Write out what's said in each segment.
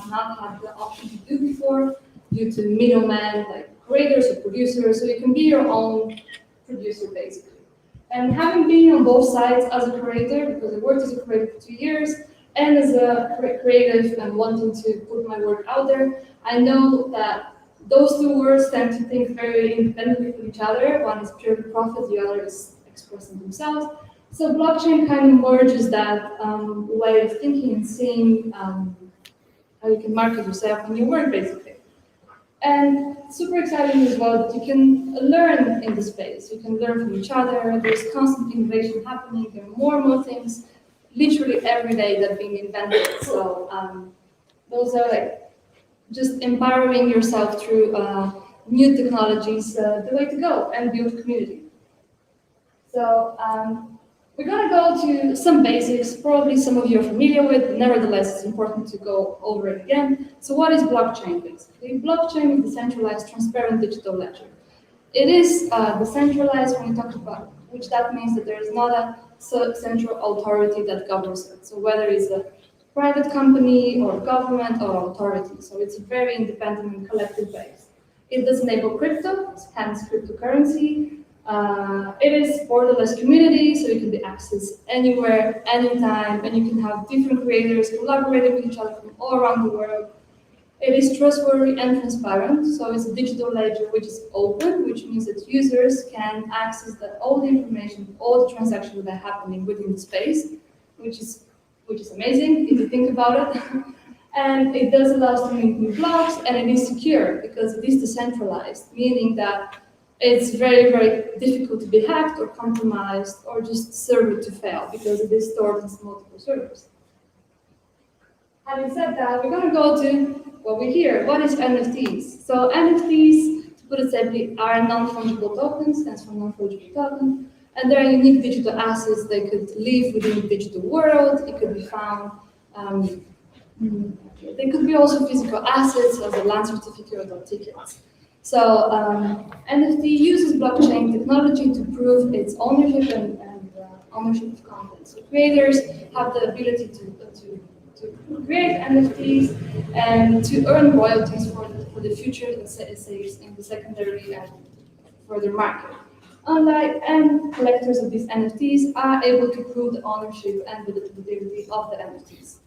not had the option to do before due to middlemen like creators or producers. So you can be your own producer basically. And having been on both sides as a creator, because I worked as a creator for 2 years, and as a creative and wanting to put my work out there, I know that those two worlds tend to think very independently from each other. One is pure profit, the other is expressing themselves. So blockchain kind of merges that way of thinking and seeing how you can market yourself and your work, basically. And super exciting as well that you can learn in the space. You can learn from each other. There's constant innovation happening. There are more and more things literally every day that are being invented. So those are like just empowering yourself through new technologies, the way to go and build community. So we're going to go to some basics, probably some of you are familiar with, but nevertheless, it's important to go over it again. So what is blockchain, basically? Blockchain is decentralized, transparent digital ledger. It is decentralized when we talk about, which that means that there is not a central authority that governs it. So whether it's a private company or government or authority. So it's very independent and collective based. It does enable crypto, hence cryptocurrency. It is borderless community, so it can be accessed anywhere, anytime, and you can have different creators collaborating with each other from all around the world. It is trustworthy and transparent, so it's a digital ledger which is open, which means that users can access all the information, all the transactions that are happening within the space, which is amazing if you think about it. And it does allow us to make new blocks, and it is secure because it is decentralized, meaning that it's very, very difficult to be hacked or compromised or just server to fail because it is stored in multiple servers. Having said that, we're going to go to what we hear. What is NFTs? So NFTs, to put it simply, are non-fungible tokens, stands for non-fungible token, and they're unique digital assets. They could live within the digital world. It could be found. They could be also physical assets as a land certificate or tickets. So NFT uses blockchain technology to prove its ownership and ownership of content. So creators have the ability to create NFTs and to earn royalties for the future, let's say in the secondary and further market. Unlike end collectors of these NFTs are able to prove the ownership and validity of the NFTs.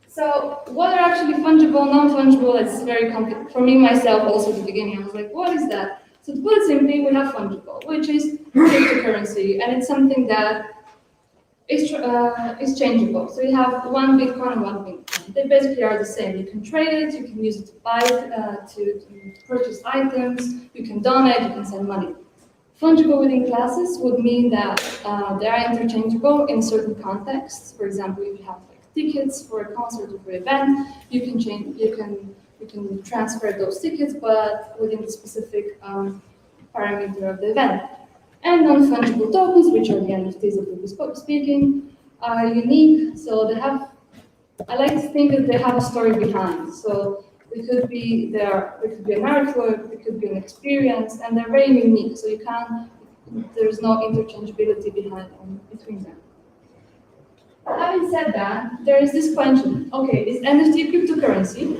So what are actually fungible, non-fungible? It's very complex. For me, myself, also at the beginning, I was like, what is that? So to put it simply, we have fungible, which is cryptocurrency, and it's something that is changeable. So you have one Bitcoin and one Bitcoin. They basically are the same. You can trade it, you can use it to buy, to purchase items, you can donate, you can send money. Fungible within classes would mean that they are interchangeable in certain contexts. For example, if you have tickets for a concert or for an event, you can transfer those tickets, but within the specific parameter of the event. And non-fungible tokens, which are the NFTs that we'll be speaking, are unique. So they have, I like to think that they have a story behind. So it could be an artwork, it could be an experience, and they're very unique. So there's no interchangeability between them. Having said that, there is this question, okay, is NFT cryptocurrency?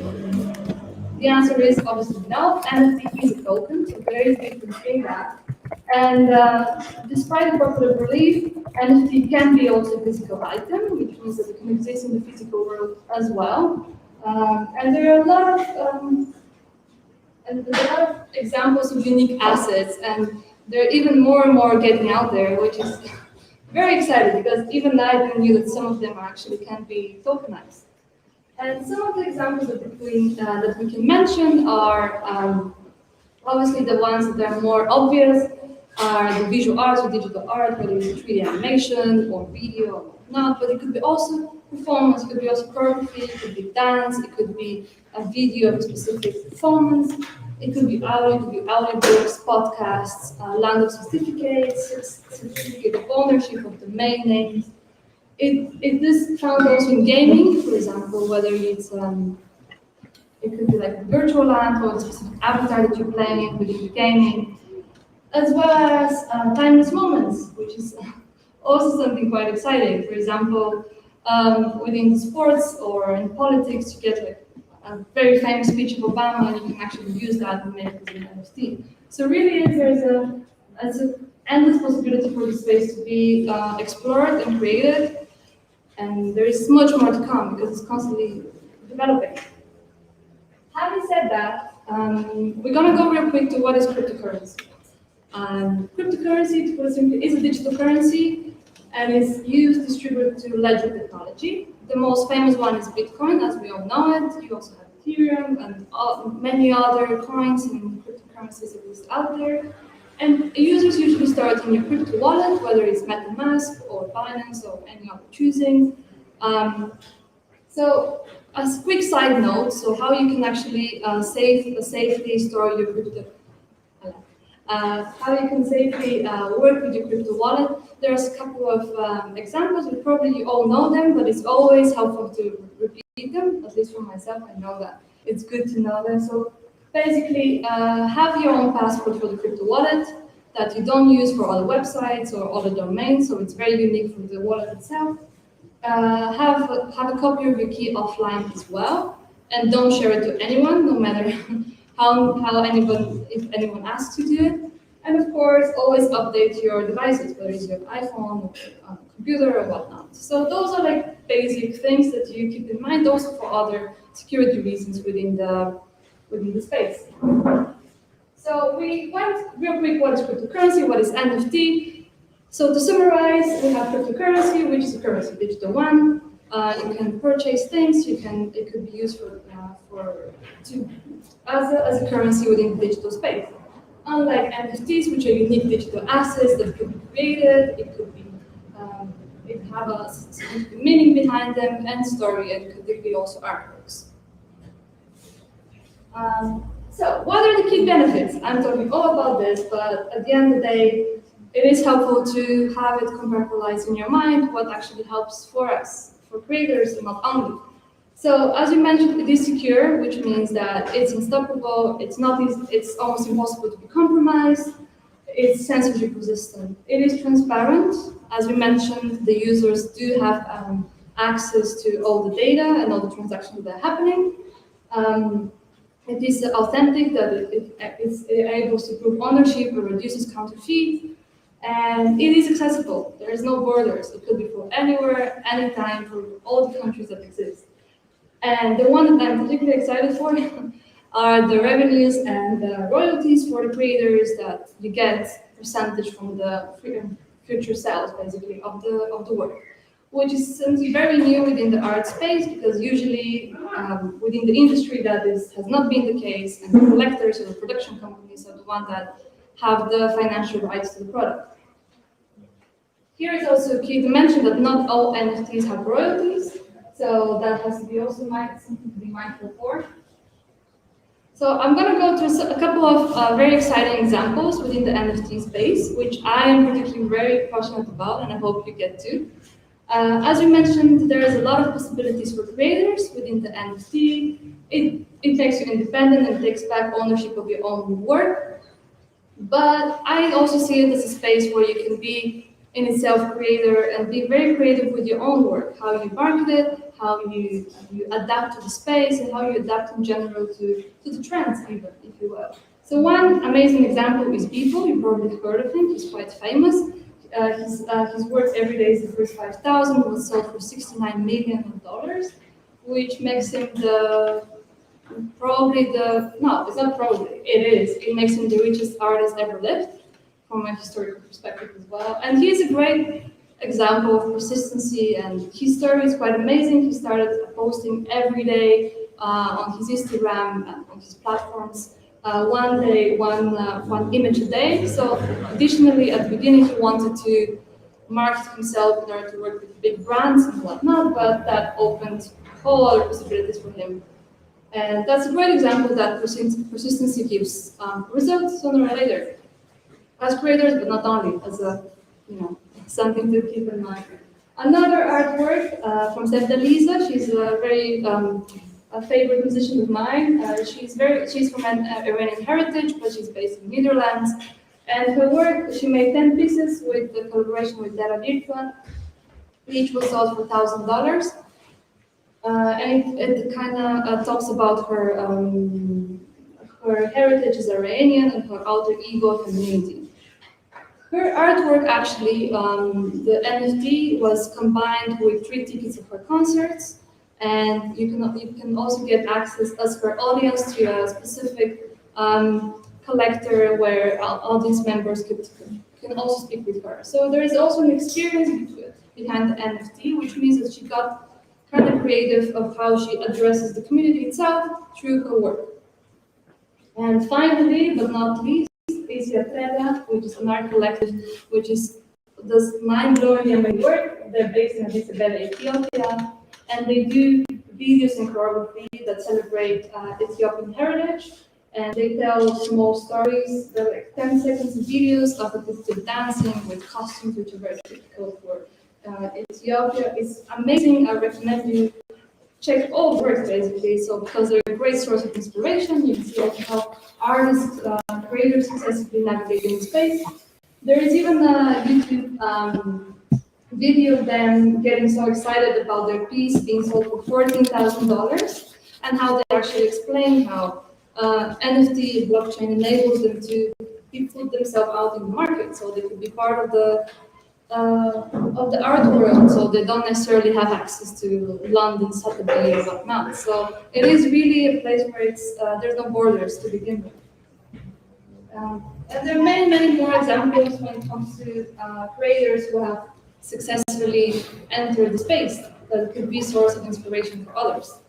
The answer is obviously no. NFT is a token, so there is a difference in that. And despite the popular belief, NFT can be also a physical item, which means that it can exist in the physical world as well. And there are a lot of examples of unique assets, and there are even more and more getting out there, which is very exciting because even I didn't knew that some of them actually can be tokenized. And some of the examples that we can mention are obviously the ones that are more obvious are the visual arts or digital art, whether it's 3D animation or video or whatnot, but it could be also performance, it could be also choreography, it could be dance, it could be a video of a specific performance, it could be audiobooks, podcasts, land of certificates, certificate of ownership of domain names. It is found also in gaming, for example, whether it's it could be like a virtual land or a specific avatar that you're playing within the gaming, as well as timeless moments, which is also something quite exciting. For example, within sports or in politics, you get like a very famous speech of Obama, and you can actually use that and make it an NFT. So really, there's an endless possibility for the space to be explored and created, and there is much more to come because it's constantly developing. Having said that, we're gonna go real quick to what is cryptocurrency. Cryptocurrency, to put it simply, is a digital currency and is used distributed to ledger technology. The most famous one is Bitcoin, as we all know it. You also have Ethereum and many other coins and cryptocurrencies that exist out there. And users usually start in your crypto wallet, whether it's MetaMask or Binance or any other choosing. So, as a quick side note, so how you can actually safely store your crypto. How you can safely work with your crypto wallet. There's a couple of examples, and probably you all know them, but it's always helpful to repeat them, at least for myself. I know that it's good to know them. So basically, have your own password for the crypto wallet that you don't use for other websites or other domains, so it's very unique from the wallet itself. Have a copy of your key offline as well, and don't share it to anyone, no matter if anyone asks you to do it. And of course, always update your devices, whether it's your iPhone or computer or whatnot. So those are like basic things that you keep in mind, also for other security reasons within the space. So we went real quick, what is cryptocurrency, what is NFT? So to summarize, we have cryptocurrency, which is a currency, digital one. You can purchase things. It could be used as a currency within the digital space. Unlike NFTs, which are unique digital assets that could be created, it have a significant meaning behind them and story, and could be also artworks. So, what are the key benefits? I'm talking all about this, but at the end of the day, it is helpful to have it compartmentalized in your mind what actually helps for us, for creators, and not only. So, as you mentioned, it is secure, which means that it's unstoppable. It's almost impossible to be compromised. It's censorship resistant. It is transparent. As we mentioned, the users do have access to all the data and all the transactions that are happening. It is authentic, that it's able to prove ownership or reduces counterfeit. And it is accessible. There is no borders. It could be from anywhere, anytime, from all the countries that exist. And the one that I'm particularly excited for are the revenues and the royalties for the creators, that you get percentage from the future sales, basically, of the work, which is something very new within the art space, because usually within the industry has not been the case, and the collectors or the production companies are the ones that have the financial rights to the product. Here is also key to mention that not all NFTs have royalties, so that has to be also something to be mindful for. So I'm going to go through a couple of very exciting examples within the NFT space, which I am particularly very passionate about, and I hope you get to. As we mentioned, there is a lot of possibilities for creators within the NFT. It makes you independent and takes back ownership of your own work. But I also see it as a space where you can be in itself creator and be very creative with your own work, how you market it, how you adapt to the space, and how you adapt in general to the trends, even, if you will. So one amazing example is Beeple. You probably heard of him. He's quite famous. His work every day is the first 5,000, was sold for $69 million, which makes him it makes him the richest artist ever lived, from a historical perspective as well. And he's a great example of persistency, and his story is quite amazing. He started posting every day on his Instagram and on his platforms, one image a day. So additionally, at the beginning, he wanted to market himself in order to work with big brands and whatnot, but that opened whole other possibilities for him. And that's a great example that persistency gives results sooner or later, as creators, but not only, as something to keep in mind. Another artwork from Lisa. She's a very a favorite musician of mine. She's from an Iranian heritage, but she's based in the Netherlands. And her work, she made 10 pieces with the collaboration with Leader Violeta Each was sold for $1,000. And it kind of talks about her heritage as Iranian and her alter ego community. Her artwork actually, the NFT was combined with 3 tickets of her concerts, and you can also get access as her audience to a specific collector where audience members can also speak with her. So there is also an experience behind the NFT, which means that she got kind of creative of how she addresses the community itself through her work. And finally, but not least, is Yatreda, which is an art collective, which does mind-blowing amazing work. They're based in Addis Ababa, Ethiopia, and they do videos and choreography that celebrate Ethiopian heritage. And they tell small stories. They're like 10 seconds of videos of repetitive dancing with costumes, which are very typical for Ethiopia. It's amazing. I recommend you check all works basically. So because they're a great source of inspiration, you can see also how artists, creators successfully navigate in space. There is even a YouTube video of them getting so excited about their piece being sold for $14,000 and how they actually explain how NFT blockchain enables them to put themselves out in the market, so they could be part of the art world, so they don't necessarily have access to London, Sotheby, or whatnot. So it is really a place where there's no borders to begin with. And there are many, many more examples when it comes to creators who have successfully entered the space that could be a source of inspiration for others.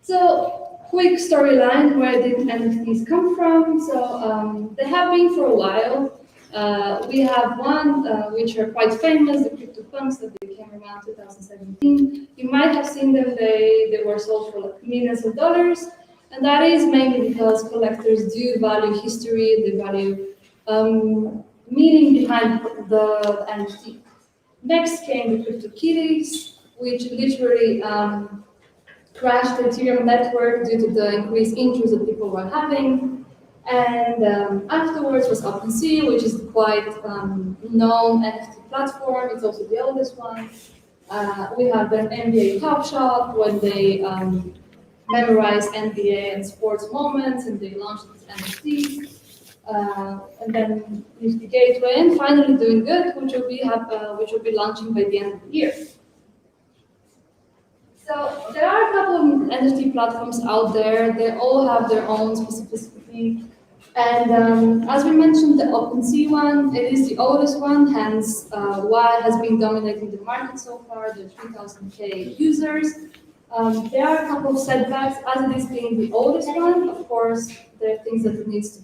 So, quick storyline, where did NFTs come from? So, they have been for a while. We have one which are quite famous, the CryptoPunks that they came around 2017. You might have seen them, they were sold for like millions of dollars. And that is mainly because collectors do value history, they value meaning behind the NFT. Next came the CryptoKitties, which literally crashed the Ethereum network due to the increased interest that people were having. And afterwards was OpenSea, which is the quite known NFT platform. It's also the oldest one. We have an NBA Top Shot when they memorize NBA and sports moments, and they launched these NFTs. And then Nifty Gateway, and finally DoinGud, which will be launching by the end of the year. So there are a couple of NFT platforms out there. They all have their own specificity. And as we mentioned, the OpenSea one, it is the oldest one, hence why it has been dominating the market so far, the 3,000K users. There are a couple of setbacks, as it is being the oldest one. Of course, there are things that it needs to,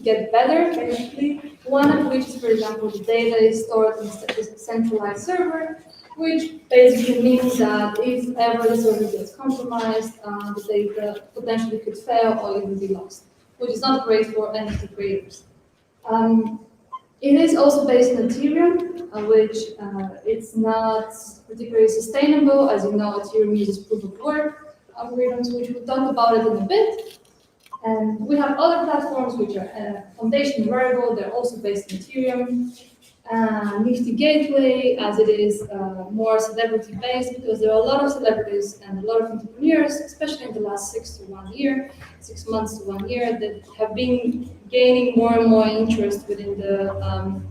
get better, basically. One of which is, for example, the data is stored in a centralized server, which basically means that if ever the server gets compromised, the data potentially could fail or even be lost, which is not great for NFT creators. It is also based on Ethereum, which it's not particularly sustainable. As you know, Ethereum uses proof of work algorithms, which we'll talk about it in a bit. And we have other platforms which are foundation variable. They're also based on Ethereum. Nifty Gateway, as it is more celebrity-based, because there are a lot of celebrities and a lot of entrepreneurs, especially in the last 6 months to 1 year, that have been gaining more and more interest within the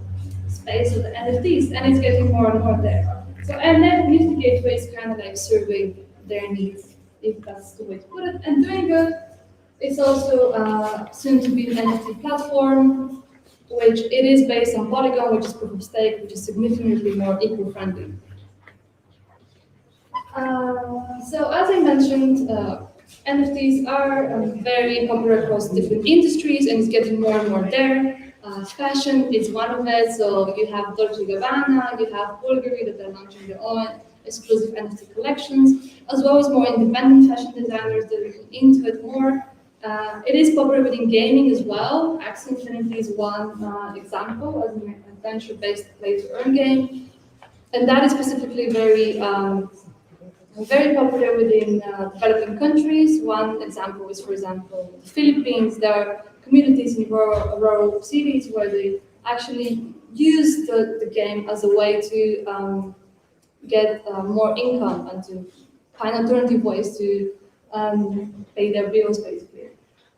space of the NFTs, and it's getting more and more there. So, and then Nifty Gateway is kind of like serving their needs, if that's the way to put it. And DoinGud is also soon to be an NFT platform, which it is based on Polygon, which is proof of stake, which is significantly more eco-friendly. So as I mentioned, NFTs are very popular across different industries, and it's getting more and more there. Fashion is one of it, so you have Dolce & Gabbana, you have Bulgari that are launching their own exclusive NFT collections, as well as more independent fashion designers that are into it more. It is popular within gaming as well. Axie Infinity is one example as an adventure-based play-to-earn game, and that is specifically very popular within developing countries. One example is, for example, the Philippines. There are communities in rural cities where they actually use the game as a way to get more income and to find alternative ways to pay their bills, basically.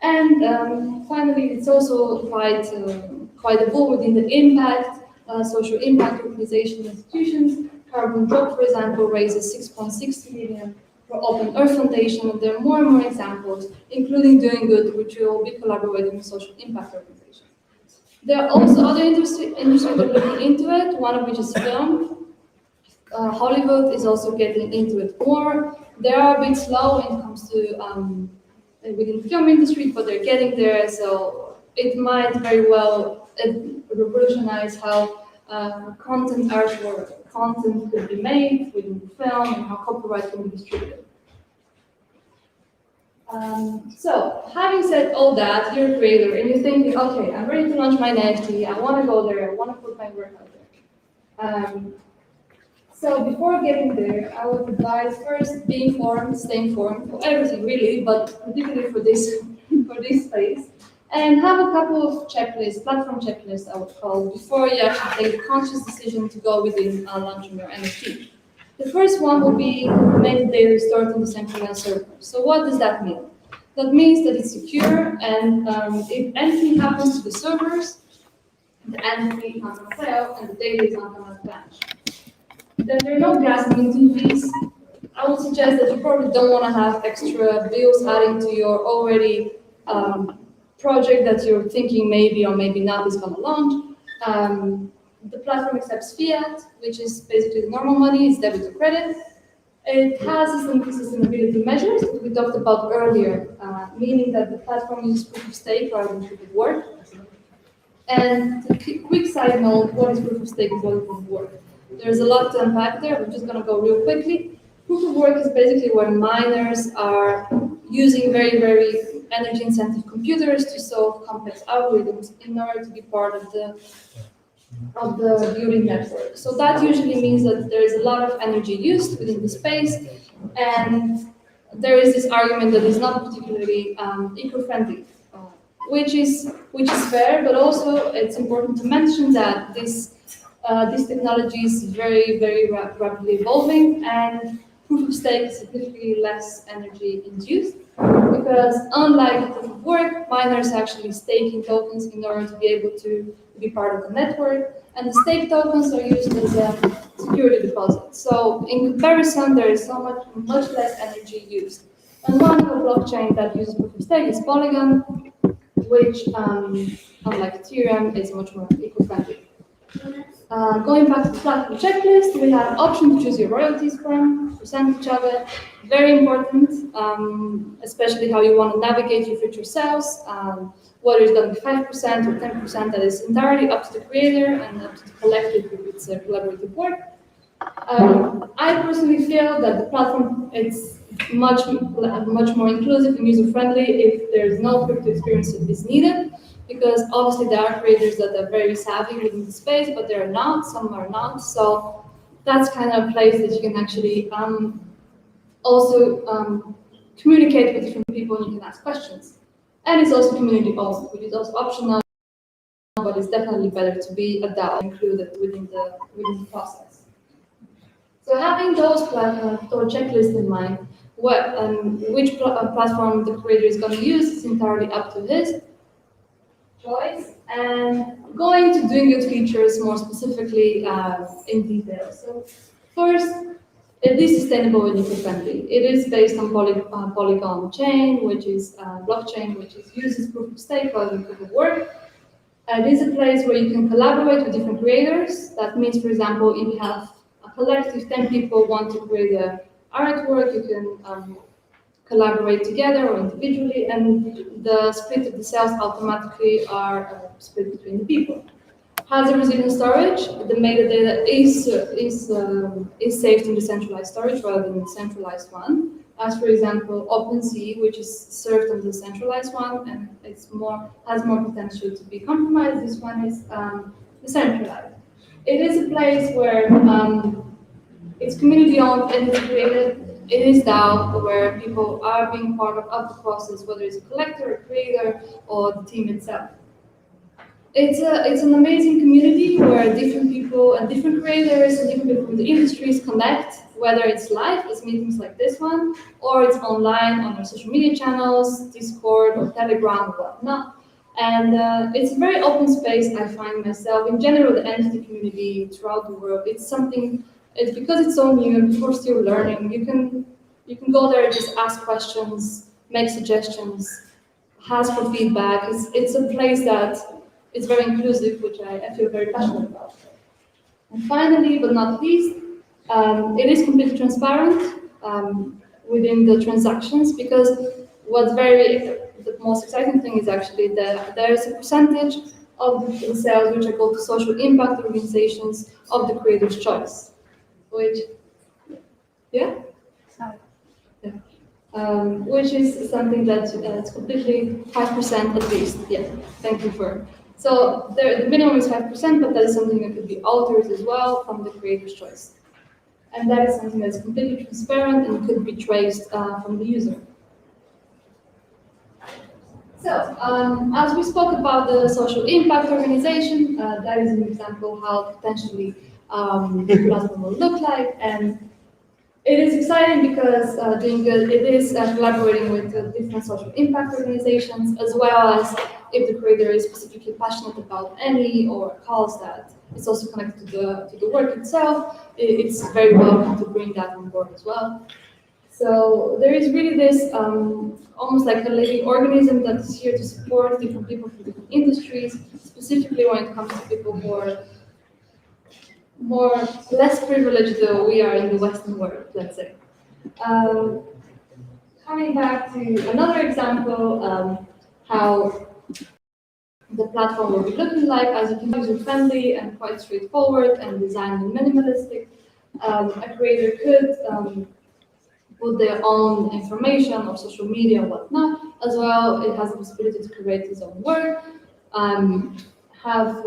And finally, it's also quite involved within the impact, social impact organization institutions. Carbon Drop, for example, raises 6.6 million for Open Earth Foundation, and there are more and more examples, including DoinGud, which will be collaborating with social impact organizations. There are also other industries that are looking into it, one of which is film. Hollywood is also getting into it more. They are a bit slow when it comes to within the film industry, but they're getting there, so it might very well revolutionize how content artwork, content could be made within the film and how copyright can be distributed. So, having said all that, you're a creator and you're thinking, okay, I'm ready to launch my NFT, I want to go there, I want to put my work out there. So before getting there, I would advise first be informed, stay informed for everything really, but particularly for this space, and have a couple of checklists, platform checklists I would call, before you actually take a conscious decision to go within launching your NFT. The first one will be make the data stored on the decentralized server. So what does that mean? That means that it's secure, and if anything happens to the servers, the NFT is not going to fail and the data is not going to vanish. Then there are no gas minting fees. I would suggest that you probably don't want to have extra bills adding to your already project that you're thinking maybe or maybe not is going to launch. The platform accepts fiat, which is basically the normal money, it's debit or credit. It has sustainability measures that we talked about earlier, meaning that the platform uses proof of stake rather than proof of work. And a quick side note, what is proof of stake and what is proof of work? There's a lot to unpack there. We're just going to go real quickly. Proof of work is basically where miners are using very, very energy-intensive computers to solve complex algorithms in order to be part of the building network. So that usually means that there is a lot of energy used within the space, and there is this argument that is not particularly eco-friendly, which is fair, but also it's important to mention that this technology is very, very rapidly evolving, and proof of stake is significantly less energy induced, because unlike proof of work, miners are actually staking tokens in order to be able to be part of the network, and the stake tokens are used as a security deposit. So in comparison, there is much less energy used. And one blockchain that uses proof of stake is Polygon, which, unlike Ethereum, is much more eco-friendly. Going back to the platform checklist, we have option to choose your royalties from, percentage of it, very important, especially how you want to navigate your future sales, whether it's going to be 5% or 10%, that is entirely up to the creator and up to the collective if it's a collaborative work. I personally feel that the platform is much more inclusive and user-friendly if there's no crypto experience that is needed, because obviously there are creators that are very savvy within the space, but there are not, some are not. So that's kind of a place that you can actually also communicate with different people and you can ask questions. And it's also community-owned, which is also optional, but it's definitely better to be a DAO included within the process. So having those checklists in mind, which platform the creator is going to use is entirely up to his choice, and going to DoinGud features more specifically in detail. So first, it is sustainable and eco-friendly. It is based on Polygon chain, which is blockchain, which uses proof of stake rather than proof of work. It is a place where you can collaborate with different creators. That means, for example, if you have a collective 10 people want to create an artwork, you can collaborate together or individually, and the split of the sales automatically are split between the people. Has a resilient storage. The metadata is saved in decentralized storage rather than the centralized one. As for example, OpenSea, which is served on the centralized one, and has more potential to be compromised. This one is decentralized. It is a place where it's community-owned and it's created. It is DAO, where people are being part of the process, whether it's a collector, a creator, or the team itself. it's an amazing community where different people and different creators and different people from the industries connect, whether it's live as meetings like this one, or it's online on our social media channels, Discord or Telegram or whatnot. And it's a very open space. I find myself in general the NFT community throughout the world. It's something. It's because it's so new and people are still learning. You can go there and just ask questions, make suggestions, ask for feedback. It's a place that is very inclusive, which I feel very passionate about. And finally, but not least, it is completely transparent within the transactions, because the most exciting thing is actually that there is a percentage of the sales which are go to social impact organizations of the creator's choice, which, yeah? Yeah. Which is something that it's completely 5% at least. Yeah, thank you for. So the minimum is 5%, but that is something that could be altered as well from the creator's choice. And that is something that's completely transparent and could be traced from the user. So, as we spoke about the social impact organization, that is an example how potentially the platform will look like. And it is exciting because DoinGud, it is collaborating with different social impact organizations, as well as if the creator is specifically passionate about any or a cause that is also connected to the work itself, it's very welcome to bring that on board as well. So there is really this almost like a living organism that is here to support different people from different industries, specifically when it comes to people who are less privileged than we are in the Western world, let's say. Coming back to another example, how the platform will be looking like, as you can see, user-friendly and quite straightforward and designed and minimalistic. A creator could put their own information or social media and whatnot. As well, it has the possibility to create his own work, have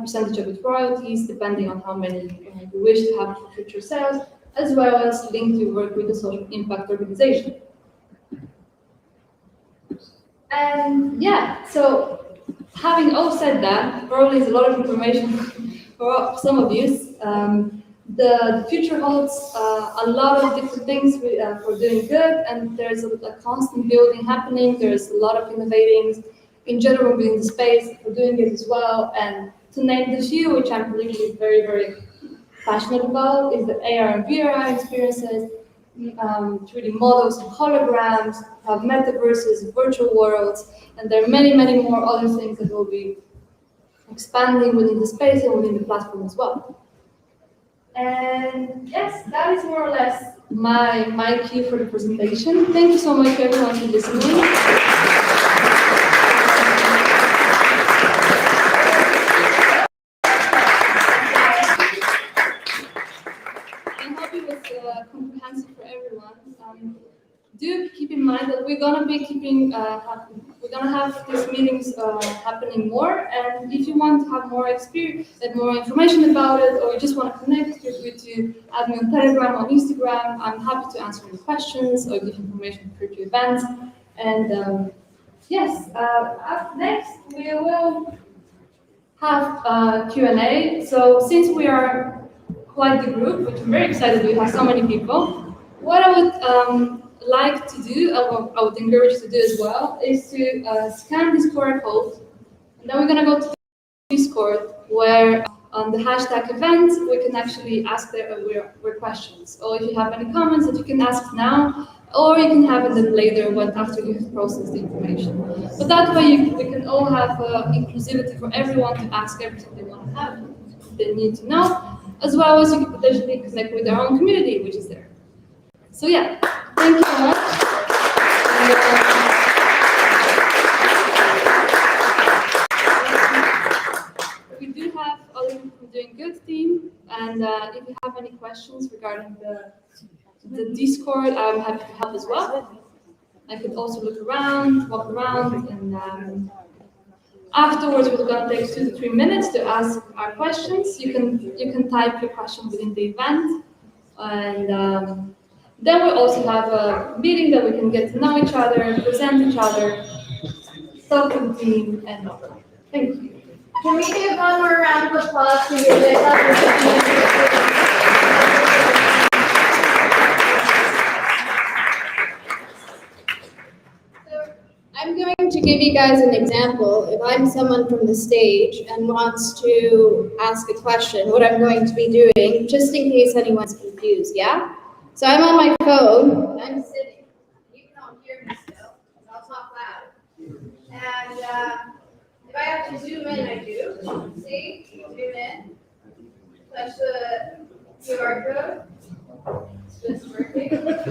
percentage of its royalties depending on how many you wish to have for future sales, as well as link to work with a social impact organization. And yeah, so having all said that, probably is a lot of information for some of you. The future holds a lot of different things for DoinGud, and there's a constant building happening. There's a lot of innovating in general within the space for doing it as well. And to name the few, which I'm really very, very passionate about, is the AR and VR experiences, 3D models and holograms, have metaverses, virtual worlds, and there are many, many more other things that will be expanding within the space and within the platform as well. And yes, that is more or less my key for the presentation. Thank you so much everyone for listening. Comprehensive for everyone. Do keep in mind that we're gonna be keeping we're gonna have these meetings happening more. And if you want to have more experience and more information about it, or you just want to connect, feel free to add me on Telegram or Instagram. I'm happy to answer your questions or give information for future events. And yes, up next we will have Q&A. So since we are quite the group, which I'm very excited we have so many people. What I would like to do, I would encourage you to do as well, is to scan this QR code, and then we're going to go to Discord, where on the hashtag event, we can actually ask their questions. Or if you have any comments that you can ask now, or you can have it then later after you have processed the information. But that way we can all have inclusivity for everyone to ask everything they want to have, they need to know, as well as you can potentially connect with their own community, which is there. So yeah, thank you so much. We do have other people from DoinGud team, and if you have any questions regarding the Discord, I'm happy to help as well. I could also walk around, and afterwards we're going to take 2 to 3 minutes to ask our questions. You can type your question within the event, and then we also have a meeting that we can get to know each other, present each other, talk to the team, and all. Thank you. Can we give one more round of applause to Violeta for taking it? So I'm going to give you guys an example. If I'm someone from the stage and wants to ask a question, what I'm going to be doing, just in case anyone's confused, yeah? So I'm on my phone, I'm sitting. You can all hear me still, so I'll talk loud. And if I have to zoom in, I do. See? Zoom in. Touch the QR code. It's just working. Of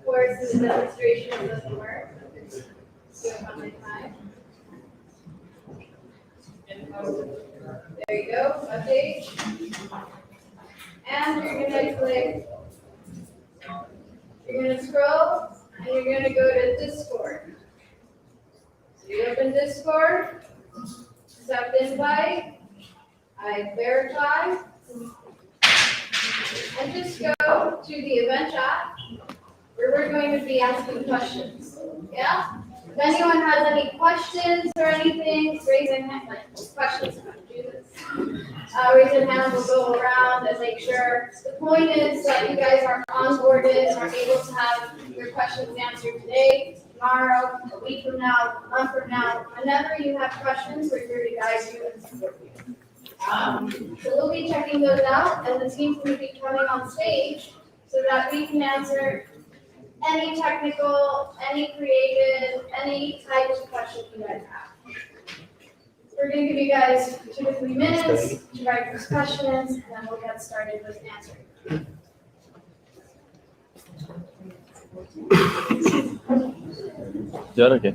course, in the demonstration, it doesn't work. Do it one at a time. There you go. Update. And you're going to click. You're going to scroll, and you're going to go to Discord. So you open Discord, accept invite, I verify, and just go to the event chat where we're going to be asking questions. Yeah? If anyone has any questions or anything, raise your hand. Like questions, how to do this. Raise your hand, we'll go around and make sure. The point is that you guys are onboarded, are able to have your questions answered today, tomorrow, a week from now, a month from now. Whenever you have questions, we're here to guide you and support you. So we'll be checking those out, and the team will be coming on stage so that we can answer any technical, any creative, any type of question you guys have. We're going to give you guys 2 to 3 minutes to write those questions, and then we'll get started with answering. ¿Y ahora qué?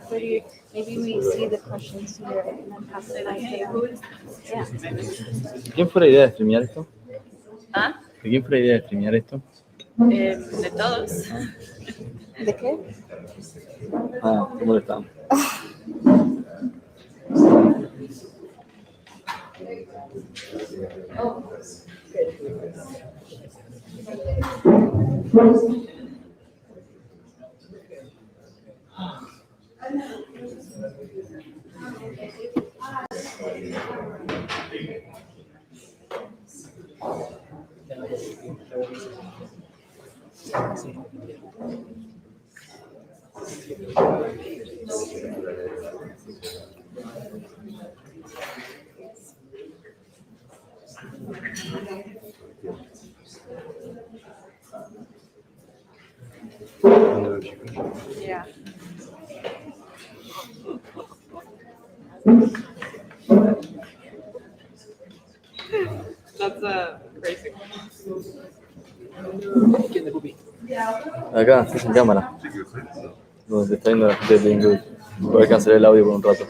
Okay. Maybe we see the questions here and then pass it on to them. Yeah. ¿De quién fue la idea de streamear esto? ¿Ah? ¿De quién fue la idea de streamear esto? De todos. ¿De qué? Ah, ¿cómo lo estamos? Yeah. That's a crazy one. Acá, en cámara. Donde se está viendo la gente de DoinGud. Voy a cancelar el audio por un rato.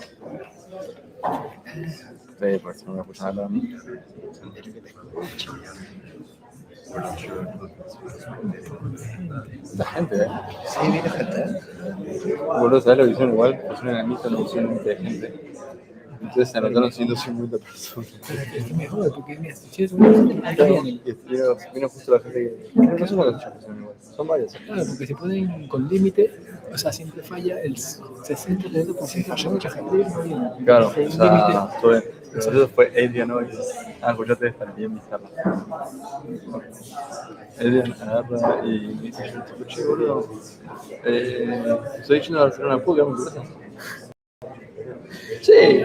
Sí, porque si no me escuchan hablar a mí. La gente, ¿eh? Sí, viene gente. Boludo, ¿sabes lo que hicieron igual? Pusieron en la lista no pusieron límite de gente. Entonces se anotaron 150 personas. Pero es que me jode, porque mira, si es una Vino justo la gente que... No son las personas igual, son varias. claro, porque se ponen con límite, o sea, siempre falla el 60-70%, falla mucha gente. No viene. Claro, Hay o un sea, eso fue Adrian hoy. Ah, escuchate esta, bien bizarra. Adrian agarra y me dice, yo tipo, che, boludo, estoy yendo a Barcelona, ¿puedo quedarme en tu casa? Sí,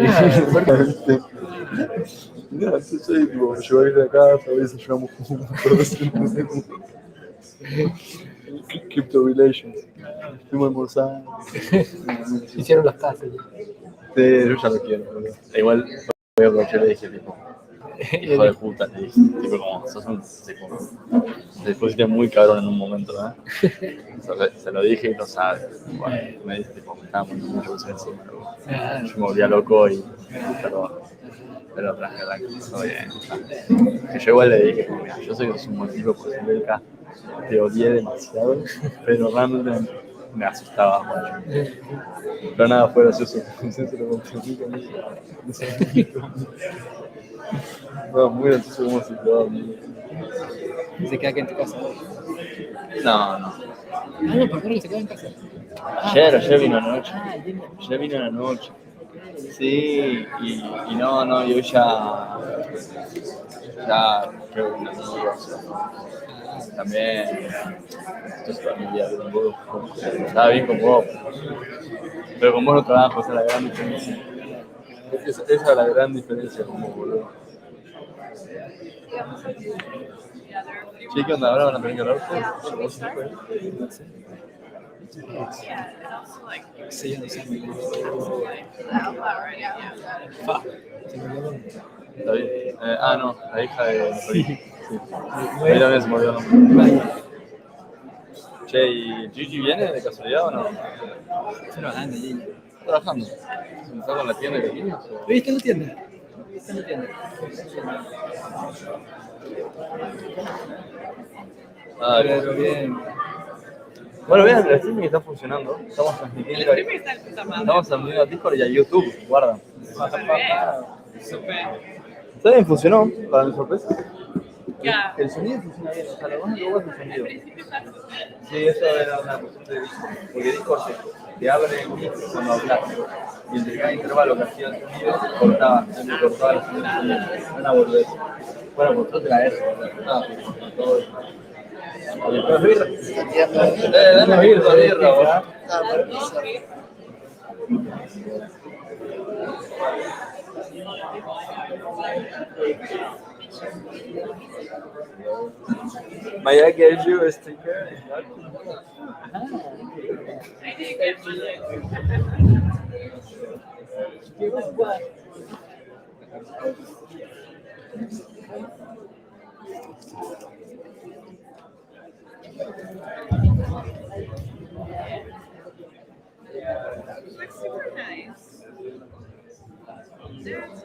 no, entonces yo tipo, me llevo a ir de acá, a veces desayunamos juntos, Crypto Relations, fuimos a almorzar. Hicieron las casas. Sí, yo ya lo quiero, boludo. Igual voy a aprovechar y le dije, tipo, hijo de puta, le dije, tipo como, sos un te pusiste muy cabrón en un momento, se lo dije y lo sabe. Bueno, me dice, tipo, me estaba poniendo mucho peso encima, yo me volvía loco y pero tranqui, todo bien. Que yo igual le dije, como, mira, yo soy un motivo por ser beca, te odié demasiado, pero realmente me asustaba mucho. Pero nada, fue gracioso. Se lo compartí con ella. No, muy gracioso como se quedó. ¿Y se queda aquí en tu casa? No. Ah, no, perdón, que se queda en casa. Ayer vino anoche. Ayer. Ayer vino en la noche. Sí, y no, yo ya creo que una amiga, también, esto es familia, estaba bien con vos, pero con vos no trabajo, esa es la gran diferencia. Esa es la gran diferencia con vos, boludo. Sí, ¿qué onda? ¿Ahora van a tener que hablar ustedes? Yeah, and also like Sí, no sé. out loud, right? Yeah. Fa. Se me olvidó. Está bien. No, la hija de sí. Ahí también se me olvidó el nombre. Vaya. Che, ¿y Gigi viene de casualidad o no? Está trabajando allí. Está trabajando. ¿Está con la tienda que tienes? ¿Lo viste en la tienda? Está en la tienda. Pero bien. Bueno, vean, el streaming está funcionando. Estamos transmitiendo a Discord y a YouTube. Guarda. Super. ¿Está bien? ¿Funcionó? Para mi sorpresa. Ya. El sonido funciona bien. O sea, lo más luego es el sonido. Al principio está súper. Sí, eso era una cuestión de Discord. Porque Discord te abre el mic cuando hablas. Y entre cada intervalo que hacía el sonido, se me cortaba la sonido. Una boludez. Bueno, pues yo te la eso. Todo eso. Oye, ¿puedes birra? Dame birra, ¿verdad? May I get you a sticker? I did get one. Looks super nice. There's our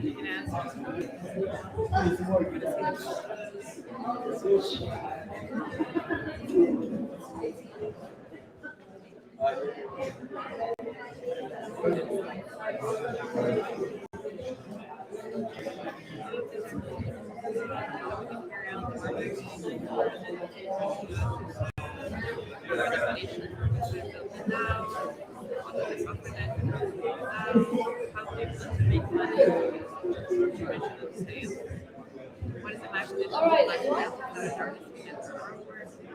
you can ask. All right.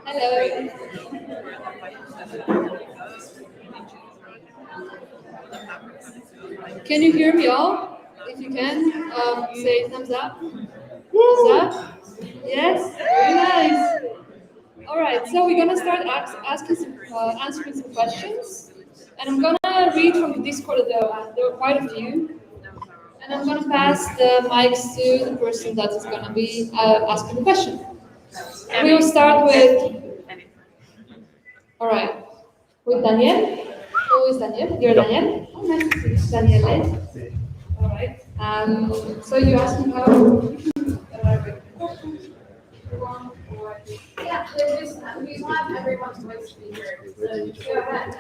Hello. Can you hear me all? If you can, say thumbs up. Thumbs up. Yes. Very nice. All right. So we're gonna start answering some questions, and I'm gonna read from the Discord. There are quite a few. And I'm going to pass the mics to the person that is going to be asking the question. And we will start with, all right, with Daniel. Who is Daniel? You're Daniel? Oh, nice to see you. Daniel. All right. So you asked me how Yeah, we want everyone's voice to be heard. So go ahead.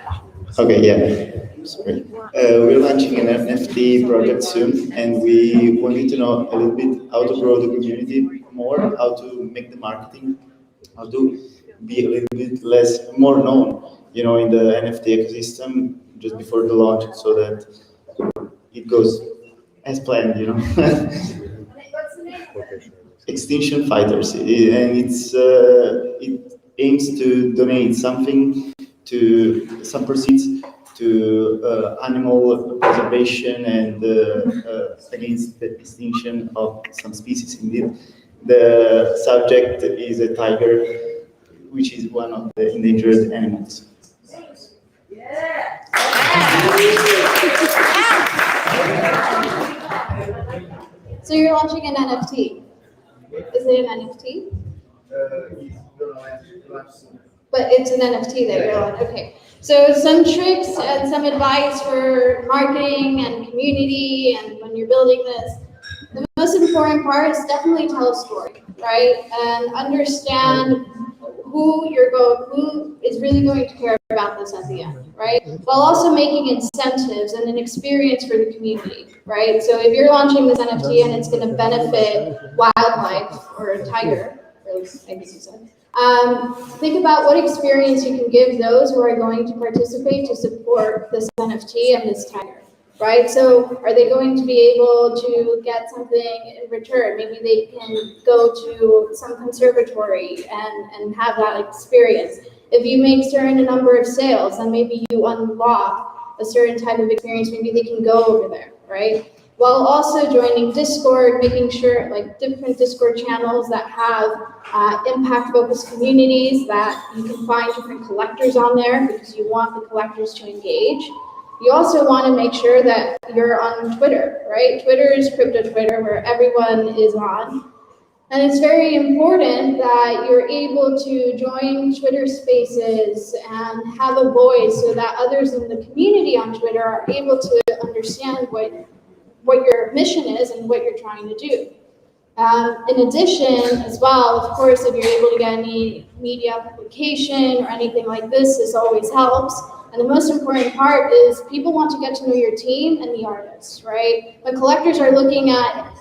Okay, yeah. Sorry. We're launching an NFT project soon, and we wanted to know a little bit how to grow the community more, how to make the marketing, how to be a little bit more known, in the NFT ecosystem just before the launch, so that it goes as planned, What's the name? Extinction Fighters, and it aims to donate some proceeds to animal preservation and against the extinction of some species indeed. The subject is a tiger, which is one of the endangered animals. So you're launching an NFT. Is it an NFT? But it's an NFT that you're on. Okay. So some tricks and some advice for marketing and community and when you're building this. The most important part is definitely tell a story, right? And understand who is really going to care about this at the end, right? While also making incentives and an experience for the community, right? So if you're launching this NFT and it's going to benefit wildlife or a tiger, or at least I think you said, think about what experience you can give those who are going to participate to support this NFT and this tiger, right? So are they going to be able to get something in return? Maybe they can go to some conservatory and have that experience. If you make certain number of sales, then maybe you unlock a certain type of experience. Maybe they can go over there, right? While also joining Discord, making sure like different Discord channels that have impact-focused communities that you can find different collectors on there because you want the collectors to engage. You also want to make sure that you're on Twitter, right? Twitter is crypto Twitter where everyone is on. And it's very important that you're able to join Twitter spaces and have a voice so that others in the community on Twitter are able to understand what your mission is and what you're trying to do. In addition, as well, of course, if you're able to get any media publication or anything like this always helps. And the most important part is people want to get to know your team and the artists, right? When collectors are looking at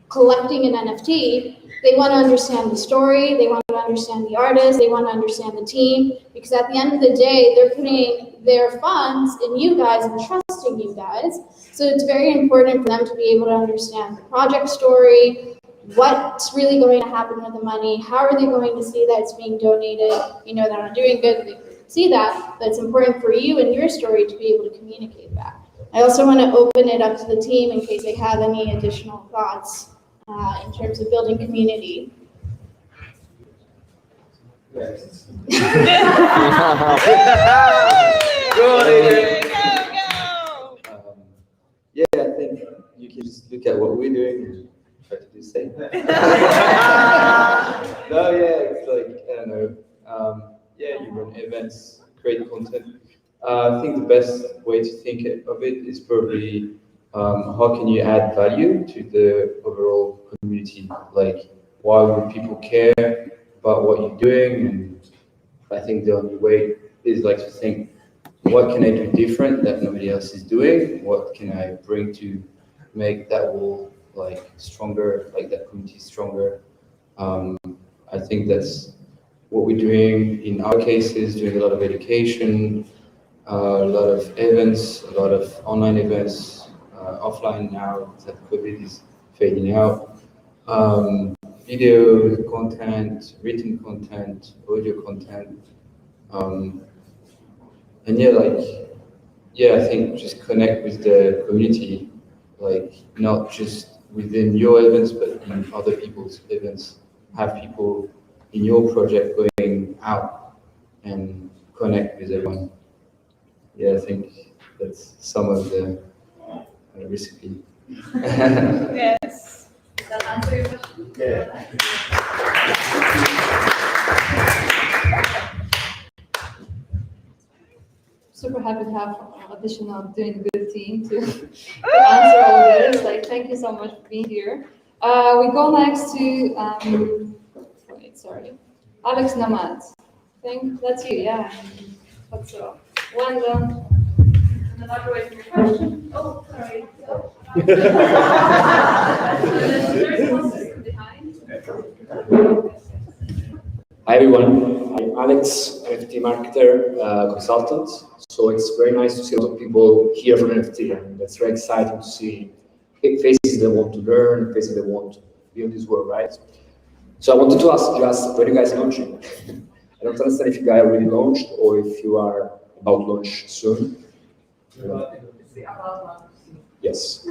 collecting an NFT, they want to understand the story, they want to understand the artist, they want to understand the team, because at the end of the day, they're putting their funds in you guys and trusting you guys. So it's very important for them to be able to understand the project story, what's really going to happen with the money, how are they going to see that it's being donated, they're not doing good, they see that, but it's important for you and your story to be able to communicate that. I also want to open it up to the team in case they have any additional thoughts in terms of building community. Yes. Yeah, I think you can just look at what we're doing and try to do the same. No, yeah, it's like, I don't know. Yeah, you run events, create content. I think the best way to think of it is probably how can you add value to the overall community? Like, why would people care about what you're doing? And I think the only way is like to think, what can I do different that nobody else is doing? What can I bring to make that wall like stronger, like that community stronger? I think that's what we're doing in our cases, doing a lot of education, a lot of events, a lot of online events, offline now that COVID is fading out. Video content, written content, audio content. And yeah, I think just connect with the community, like not just within your events, but in other people's events. Have people in your project going out and connect with everyone. Yeah, I think that's some of the recipe. Yes. Does that answer your question? Yeah. Super happy to have additional DoinGud team to answer all this. Like, thank you so much for being here. We go next to Alex Namad. I think that's you, yeah. What's up? Wanda. Elaborate your question. Oh, sorry. Hi everyone, I'm Alex, NFT marketer, consultant. So it's very nice to see a lot of people here from NFT, and that's very exciting to see faces that want to learn, faces that want to be in this world, right? So I wanted to ask just when you guys launching? I don't understand if you guys already launched or if you are about to launch soon. Yes.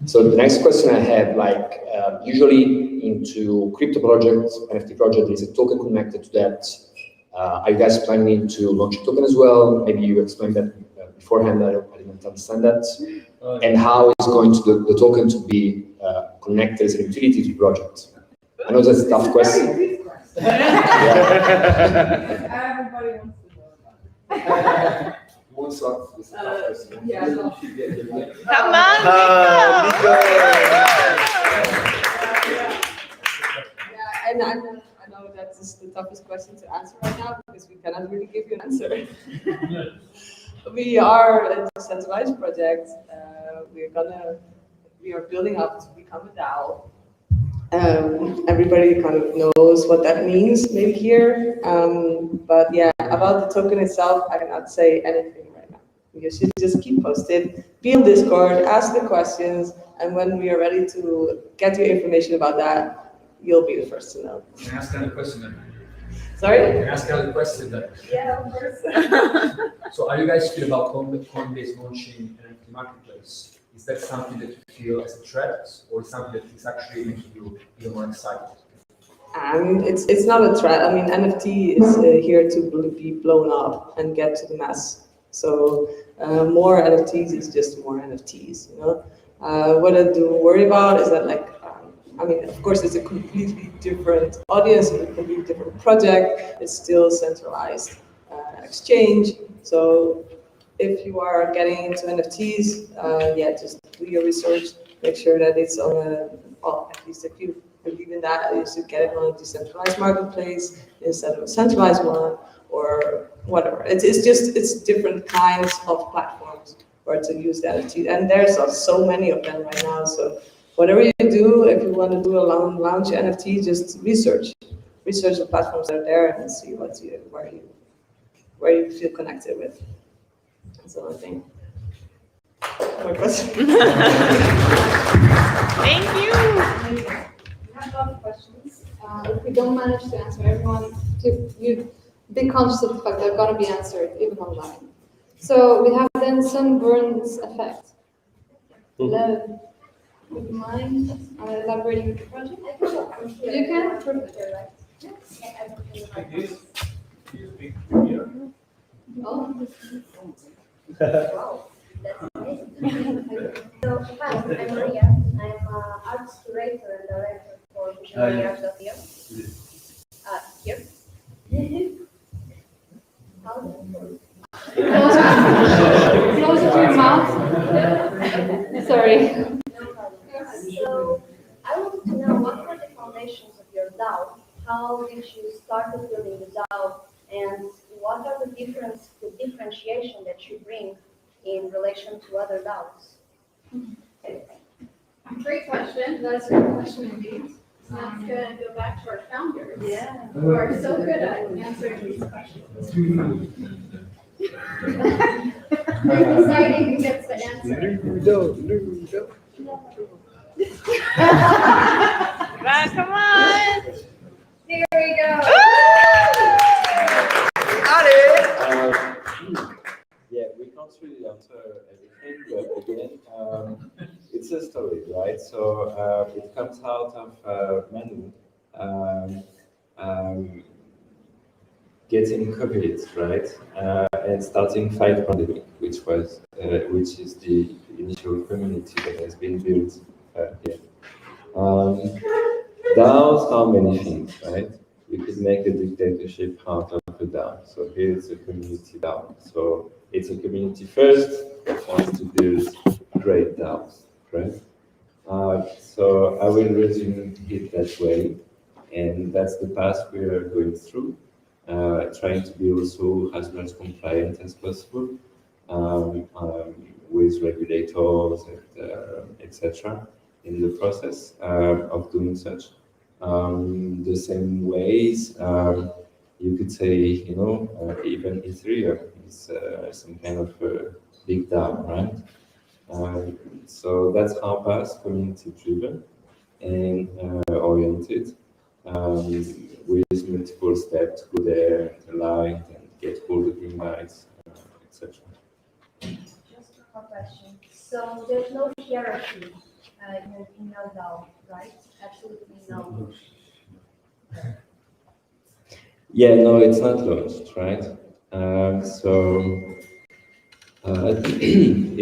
So the next question I have, like, usually into crypto projects, NFT project, is a token connected to that? Are you guys planning to launch a token as well? Maybe you explained that beforehand. I didn't understand that. And how is going to the token to be connected as a utility to the project? I know that's a tough question. Everybody wants to know about it. Come on, Nico! Yeah, and I know that is the toughest question to answer right now because we cannot really give you an answer. We are a decentralized project. We are building up to become a DAO. Everybody kind of knows what that means, maybe here. But yeah, about the token itself, I cannot say anything right now. You should just keep posted, be on Discord, ask the questions, and when we are ready to get you information about that, you'll be the first to know. Can I ask another question then? Sorry? Can I ask another question then? Yeah, of course. So how do you guys feel about Coinbase launching an NFT marketplace? Is that something that you feel as a threat, or something that is actually making you feel more excited? It's not a threat. I mean, NFT is here to be blown up and get to the mass. So more NFTs is just more NFTs, you know. What I do worry about is that, like, I mean, of course, it's a completely different audience, a completely different project. It's still centralized exchange. So if you are getting into NFTs, yeah, just do your research. Make sure that it's on at least if you believe in that, you should get it on a decentralized marketplace instead of a centralized one or whatever. It's different kinds of platforms where to use the NFT, and there's so many of them right now. So whatever you do, if you want to do a launch NFT, just research the platforms that are there and see where you feel connected with. That's the only thing. More questions? Thank you. We have a lot of questions. If we don't manage to answer everyone, you be conscious of the fact they're going to be answered even online. So we have then sunburns effect. Would you mind elaborating the project? You can? Perfect. Oh. So, hi, I'm Maria. I'm an arts curator and director for Visionary Arts of here. How do you Closer to your mouth. Sorry. No problem. So, I wanted to know what were the foundations of your DAO? How did you start building the DAO? And what are the differentiation that you bring in relation to other DAOs? Great question. That's a good question indeed. So let's go back to our founders. Yeah. Who are so good at answering these questions. Who's deciding who gets the answer? Come on. Here we go. Yeah, we can't really answer everything, but again, it's a story, right? So it comes out of Manu getting COVID, right? And starting Fight Pandemic, which is the initial community that has been built here. DAOs are many things, right? You could make a dictatorship out of a DAO. So here's a community DAO. So it's a community first that wants to build great DAOs, right? So I will resume it that way. And that's the path we are going through, trying to be also as much compliant as possible with regulators, etc. in the process of doing such. The same ways, you could say, even Ethereum is some kind of big DAO, right? So that's our path, community-driven and oriented, with multiple steps to go there and align and get all the green lights, etc. Just a question. So there's no hierarchy in your DAO, right? Absolutely no. Yeah, no, it's not launched, right?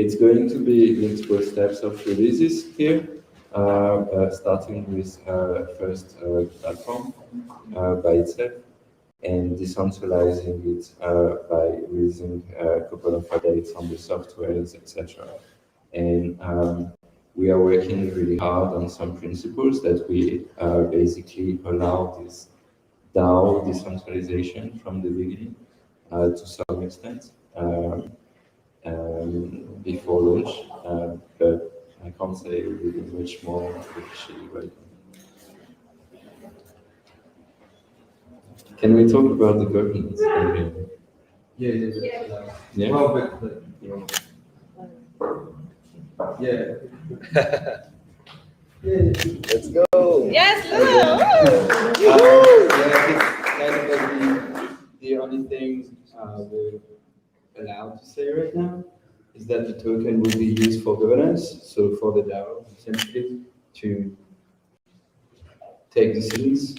It's going to be multiple steps of releases here, starting with first platform by itself, and decentralizing it by releasing a couple of updates on the softwares, etc. And we are working really hard on some principles that we basically allow this DAO decentralization from the beginning to some extent before launch, but I can't say really much more officially right now. Can we talk about the governance? Yeah. Well, but you know, yeah. Let's go. Yes, The only thing we're allowed to say right now is that the token will be used for governance, so for the DAO, essentially, to take decisions.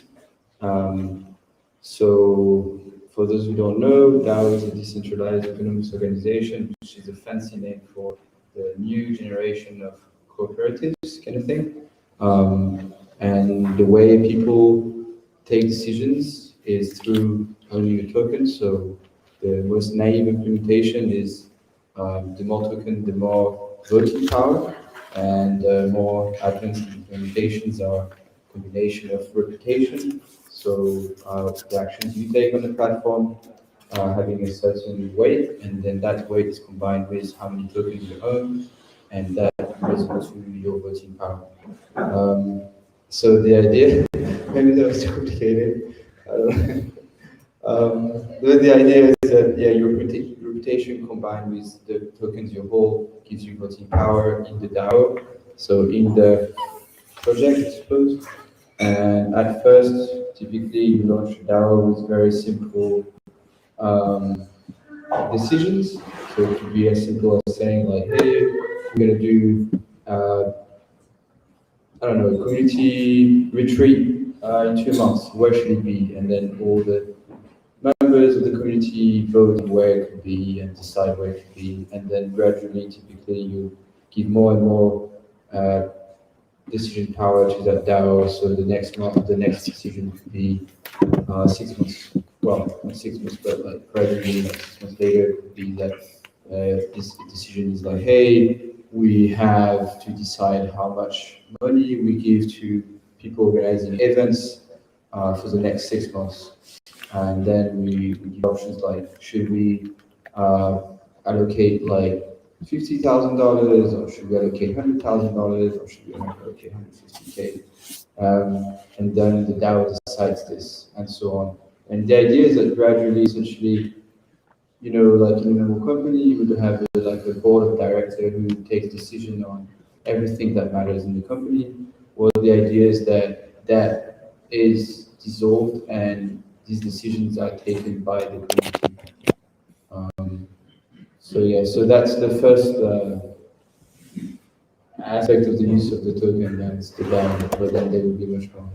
So, for those who don't know, DAO is a decentralized economics organization, which is a fancy name for the new generation of cooperatives, kind of thing. And the way people take decisions is through owning a token. So the most naive implementation is the more token, the more voting power, and more advanced implementations are a combination of reputation. So the actions you take on the platform having a certain weight, and then that weight is combined with how many tokens you own, and that results to your voting power. So the idea, maybe that was too complicated. I don't know. But the idea is that your reputation combined with the tokens you hold gives you voting power in the DAO, so in the project, I suppose. And at first, typically you launch a DAO with very simple decisions. So it could be as simple as saying like, hey, we're gonna do I don't know, community retreat in 2 months. Where should it be? And then all the members of the community vote on where it could be and decide where it could be. And then gradually, typically, you give more and more decision power to that DAO. So the next month, the next decision could be 6 months. Well, not 6 months, but like gradually, like 6 months later, it could be that this decision is like, hey, we have to decide how much money we give to people organizing events for the next 6 months. And then we give options like, should we allocate like $50,000, or should we allocate $100,000, or should we allocate $150K? And then the DAO decides this, and so on. And the idea is that gradually, essentially, you know, like in a normal company, you would have like a board of directors who takes decision on everything that matters in the company. Well, the idea is that that is dissolved and these decisions are taken by the community. So that's the first aspect of the use of the token, that's the DAO, but then there will be much more.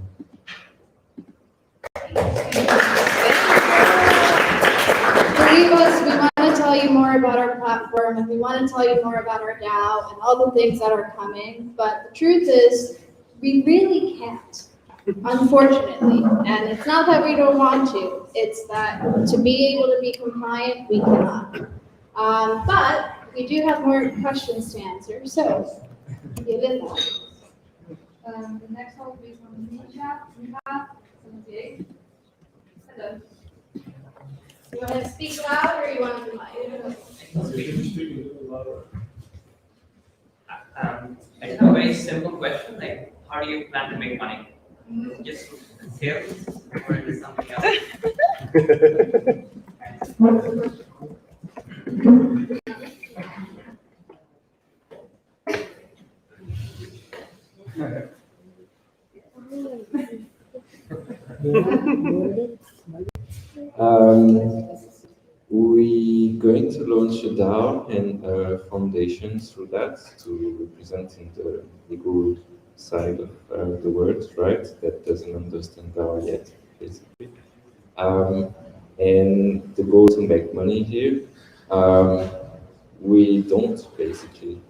Believe us, we want to tell you more about our platform, and we want to tell you more about our DAO and all the things that are coming, but the truth is, we really can't, unfortunately. And it's not that we don't want to, it's that to be able to be compliant, we cannot. But we do have more questions to answer, so give it that. The next one will be from the chat. We have 78. Hello. You want to speak loud or you want to I have a very simple question, like how do you plan to make money? Just sales or is it something else? We're going to launch a DAO and a foundation through that to representing the legal side of the world, right? That doesn't understand DAO yet, basically. And the goal to make money here, we don't basically.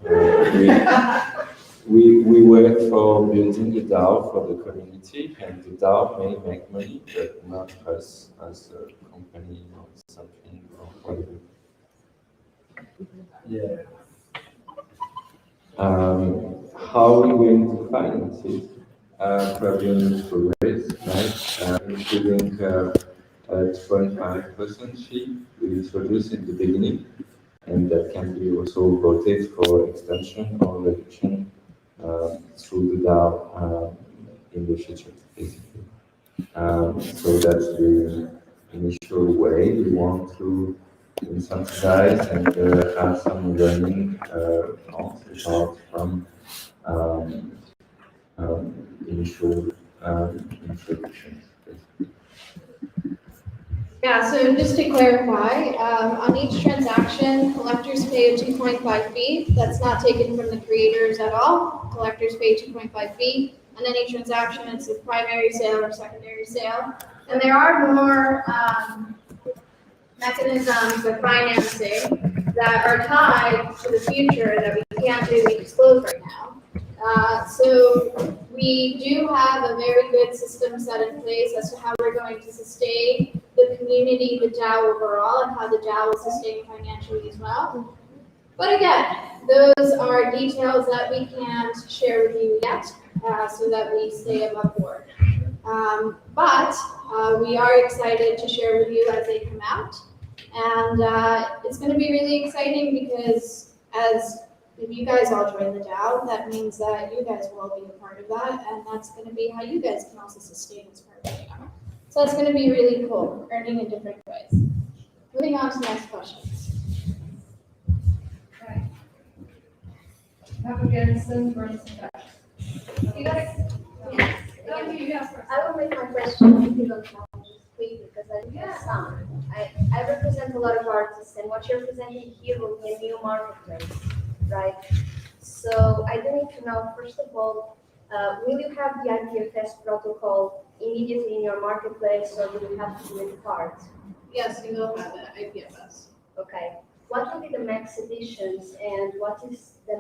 We work for building the DAO for the community, and the DAO may make money, but not us as a company or something or whatever. Yeah. How are we going to finance it? Probably on the curate, right? Including a 25% fee we introduced in the beginning, and that can be also voted for extension or reduction through the DAO in the future, basically. So that's the initial way we want to incentivize and have some learning costs apart from um, initial introductions. Yeah, so just to clarify, on each transaction, collectors pay a 2.5 fee. That's not taken from the creators at all. Collectors pay 2.5 fee on any transaction. It's a primary sale or secondary sale. And there are more mechanisms of financing that are tied to the future that we can't really disclose right now. So we do have a very good system set in place as to how we're going to sustain the community, the DAO overall, and how the DAO will sustain financially as well. But again, those are details that we can't share with you yet, so that we stay above board. But we are excited to share with you as they come out. And it's going to be really exciting because if you guys all join the DAO, that means that you guys will all be a part of that, and that's going to be how you guys can also sustain as part of the DAO. So it's going to be really cool, earning in different ways. Moving on to the next questions. Right. Against versus You guys? Yes. No, you ask first. I will make my question if you don't mind, just quickly, because I think it's I represent a lot of artists, and what you're presenting here will be a new marketplace, right? So I do need to know, first of all, will you have the IPFS protocol immediately in your marketplace, or will you have to do it part? Yes, you will have an IPFS. Okay. What will be the max editions, and what is the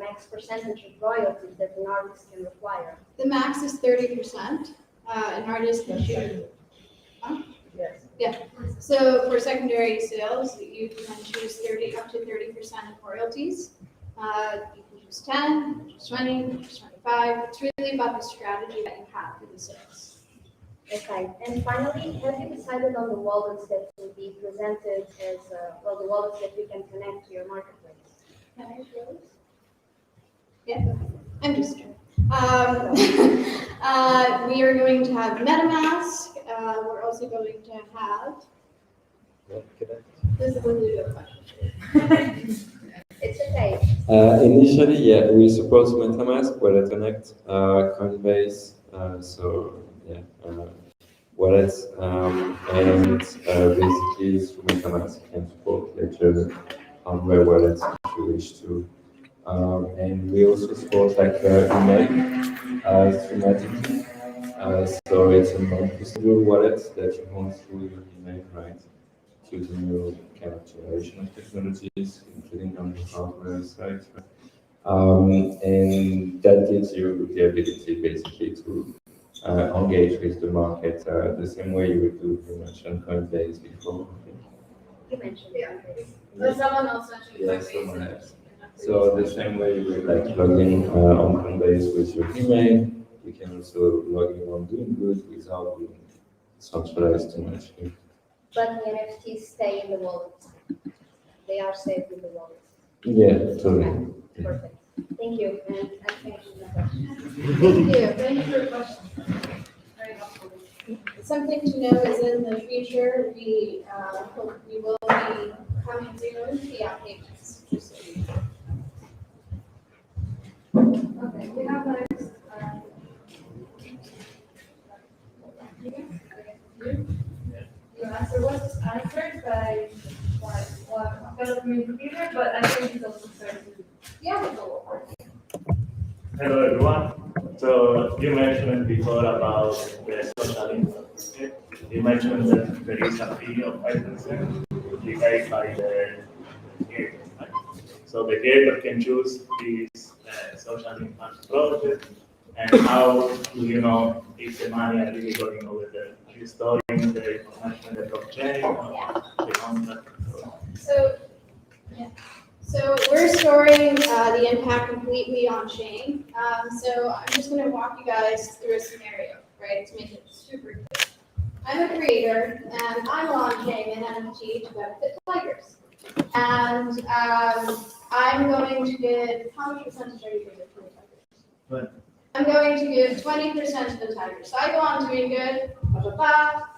max percentage of royalties that an artist can require? The max is 30%. An artist can choose. Yes. Yeah. So for secondary sales, you can choose up to 30% of royalties. You can choose 10, choose 20, choose 25. It's really about the strategy that you have for the sales. Okay, and finally, have you decided on the wallets that will be presented as, the wallets that you can connect to your marketplace? Can I show those? Yeah, I'm just joking. We are going to have MetaMask. We're also going to have. This is a Ludo question. It's okay. Initially, yeah, we support MetaMask, Wallet Connect, Coinbase, wallets, and basically through MetaMask you can support Ledger, hardware wallets if you wish to. And we also support like email thematically. So it's a non-custodial wallet that you hold through your email, right? To the new kind of generation of technologies, including on the hardware side. And that gives you the ability basically to engage with the market the same way you would do pretty much on Coinbase before. You mentioned. Yeah. But someone else mentioned Yeah, someone else. So the same way you would like log in on Coinbase with your email, you can also log in on DoinGud without being centralized too much. But the NFTs stay in the wallet. They are saved in the wallet. Yeah, totally. Okay, perfect. Thank you, and I finished my question. Thank you. Thank you for your question. Very helpful. Something to know is in the future, we hope we will be coming soon to fiat payments. Just so you know. Okay, we have next. Your answer was answered by community leader, but I think it's also fair to. Yeah. Hello everyone. So you mentioned before about the social impact. Okay? You mentioned that there is a fee of 5% to be paid by the creator. Right? So the creator can choose this social impact project, and how do you know if the money are really going over there? Are you storing the information in the blockchain or the contract? So, yeah. So we're storing the impact completely on chain. So I'm just going to walk you guys through a scenario, right, to make it super clear. I'm a creator, and I'm launching an NFT to benefit tigers. And I'm going to give, how much percentage are you going to give to the tigers? Right. I'm going to give 20% to the tigers. So I go on DoinGud,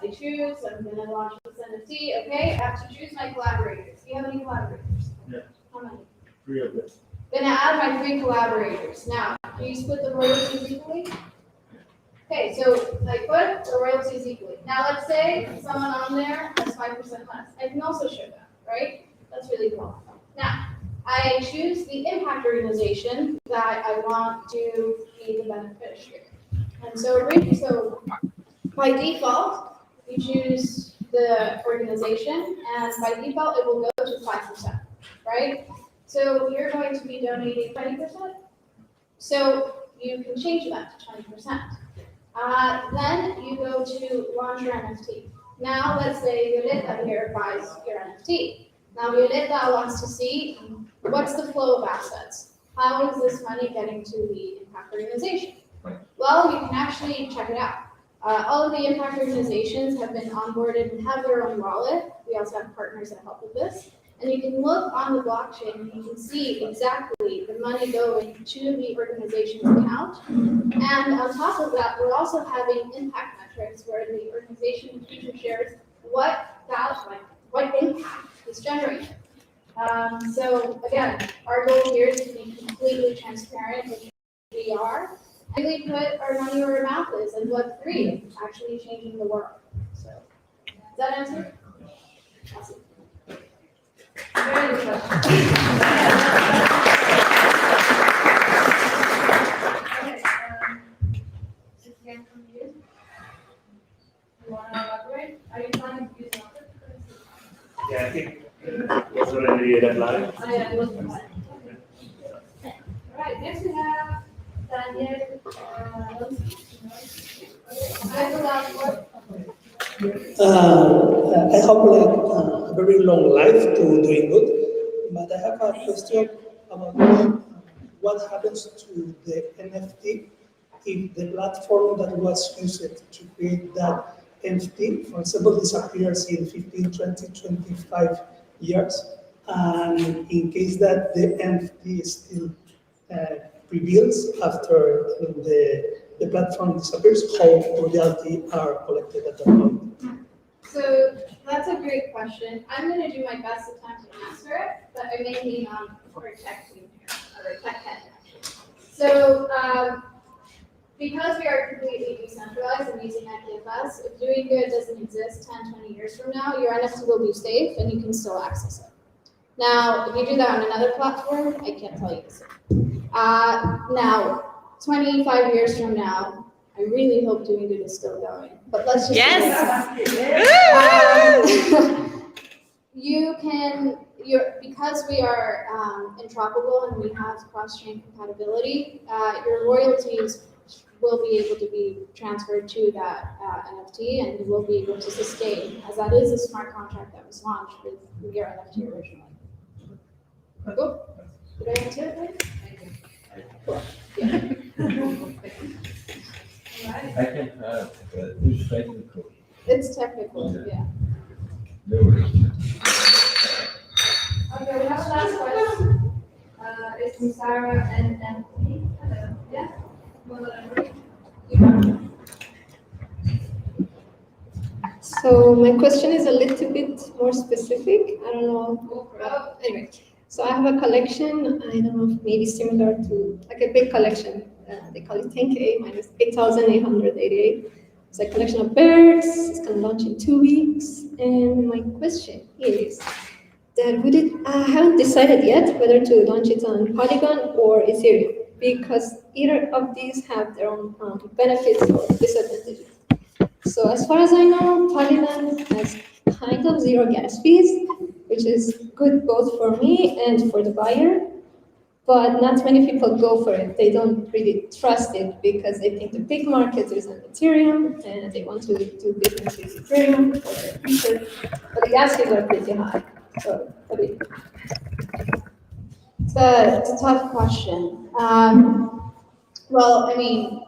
I choose, I'm going to launch this NFT, okay? I have to choose my collaborators. Do you have any collaborators? Yeah. How many? 3 of them. Gonna add my 3 collaborators. Now, do you split the royalties equally? Okay, so I put the royalties equally. Now let's say someone on there has 5% less. I can also show that, right? That's really cool. Now, I choose the impact organization that I want to be the beneficiary. And so by default, you choose the organization, and by default, it will go to 5%, right? So you're going to be donating 20%. So you can change that to 20%. Then you go to launch your NFT. Now let's say Violeta here buys your NFT. Now Violeta wants to see what's the flow of assets. How is this money getting to the impact organization? Well, you can actually check it out. All of the impact organizations have been onboarded and have their own wallet. We also have partners that help with this. And you can look on the blockchain and you can see exactly the money going to the organization's account. And on top of that, we're also having impact metrics where the organization in future shares what impact is generated. So again, our goal here is to be completely transparent, which we are, and really put our money where our mouth is, and Web3 is actually changing the world. So, does that answer? Awesome. Very good question. Okay, again from you. You want to elaborate? Are you planning to use an offer? Yeah, I think it was already applied. Oh, yeah, it was applied. All right, next we have Daniel. I have a very long life to doing good, but I have a question about what happens to the NFT if the platform that was used to create that NFT, for example, disappears in 15, 20, 25 years, and in case that the NFT still reveals after the platform disappears, how royalties are collected at that point. So that's a great question. I'm going to do my best attempt to answer it, but I may lean on for a tech team here, or a tech head. So because we are completely decentralized and using IPFS, if DoinGud doesn't exist 10, 20 years from now, your NFT will be safe and you can still access it. Now, if you do that on another platform, I can't tell you the same. Now, 25 years from now, I really hope DoinGud is still going, but let's just because we are interoperable and we have cross-chain compatibility, your royalties will be able to be transferred to that NFT, and you will be able to sustain, as that is a smart contract that was launched with your NFT originally. Cool. Did I answer it right? Cool. Yeah. I can have, but it's technical. It's technical, yeah. No worries. Okay, we have a last question. It's from Sarah and Anthony. Yeah? So my question is a little bit more specific. I don't know. Anyway, so I have a collection. I don't know if maybe similar to like a big collection. They call it 10K minus 8,888. It's a collection of birds. It's going to launch in 2 weeks. And my question is, I haven't decided yet whether to launch it on Polygon or Ethereum, because either of these have their own benefits or disadvantages. So as far as I know, Polygon has kind of zero gas fees, which is good both for me and for the buyer. But not many people go for it. They don't really trust it because they think the big market is on Ethereum and they want to do business with Ethereum for their future. But the gas fees are pretty high. So, what do you think? It's a tough question. Well, I mean,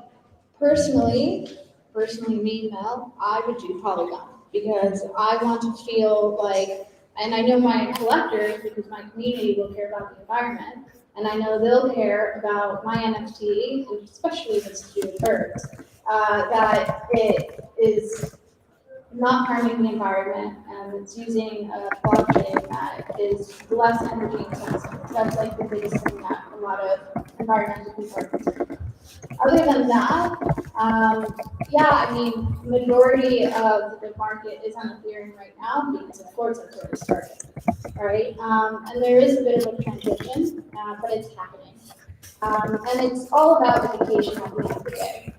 personally, me, Mel, I would do Polygon because I want to feel like, and I know my collectors because my community will care about the environment, and I know they'll care about my NFT, especially if it's to do with birds, that it is not harming the environment and it's using a blockchain that is less energy intensive. That's like the biggest thing that a lot of environmental people are concerned about. Other than that, yeah, I mean, majority of the market is on Ethereum right now because of course that's where it started, right? And there is a bit of a transition, but it's happening. And it's all about education at the end of the day.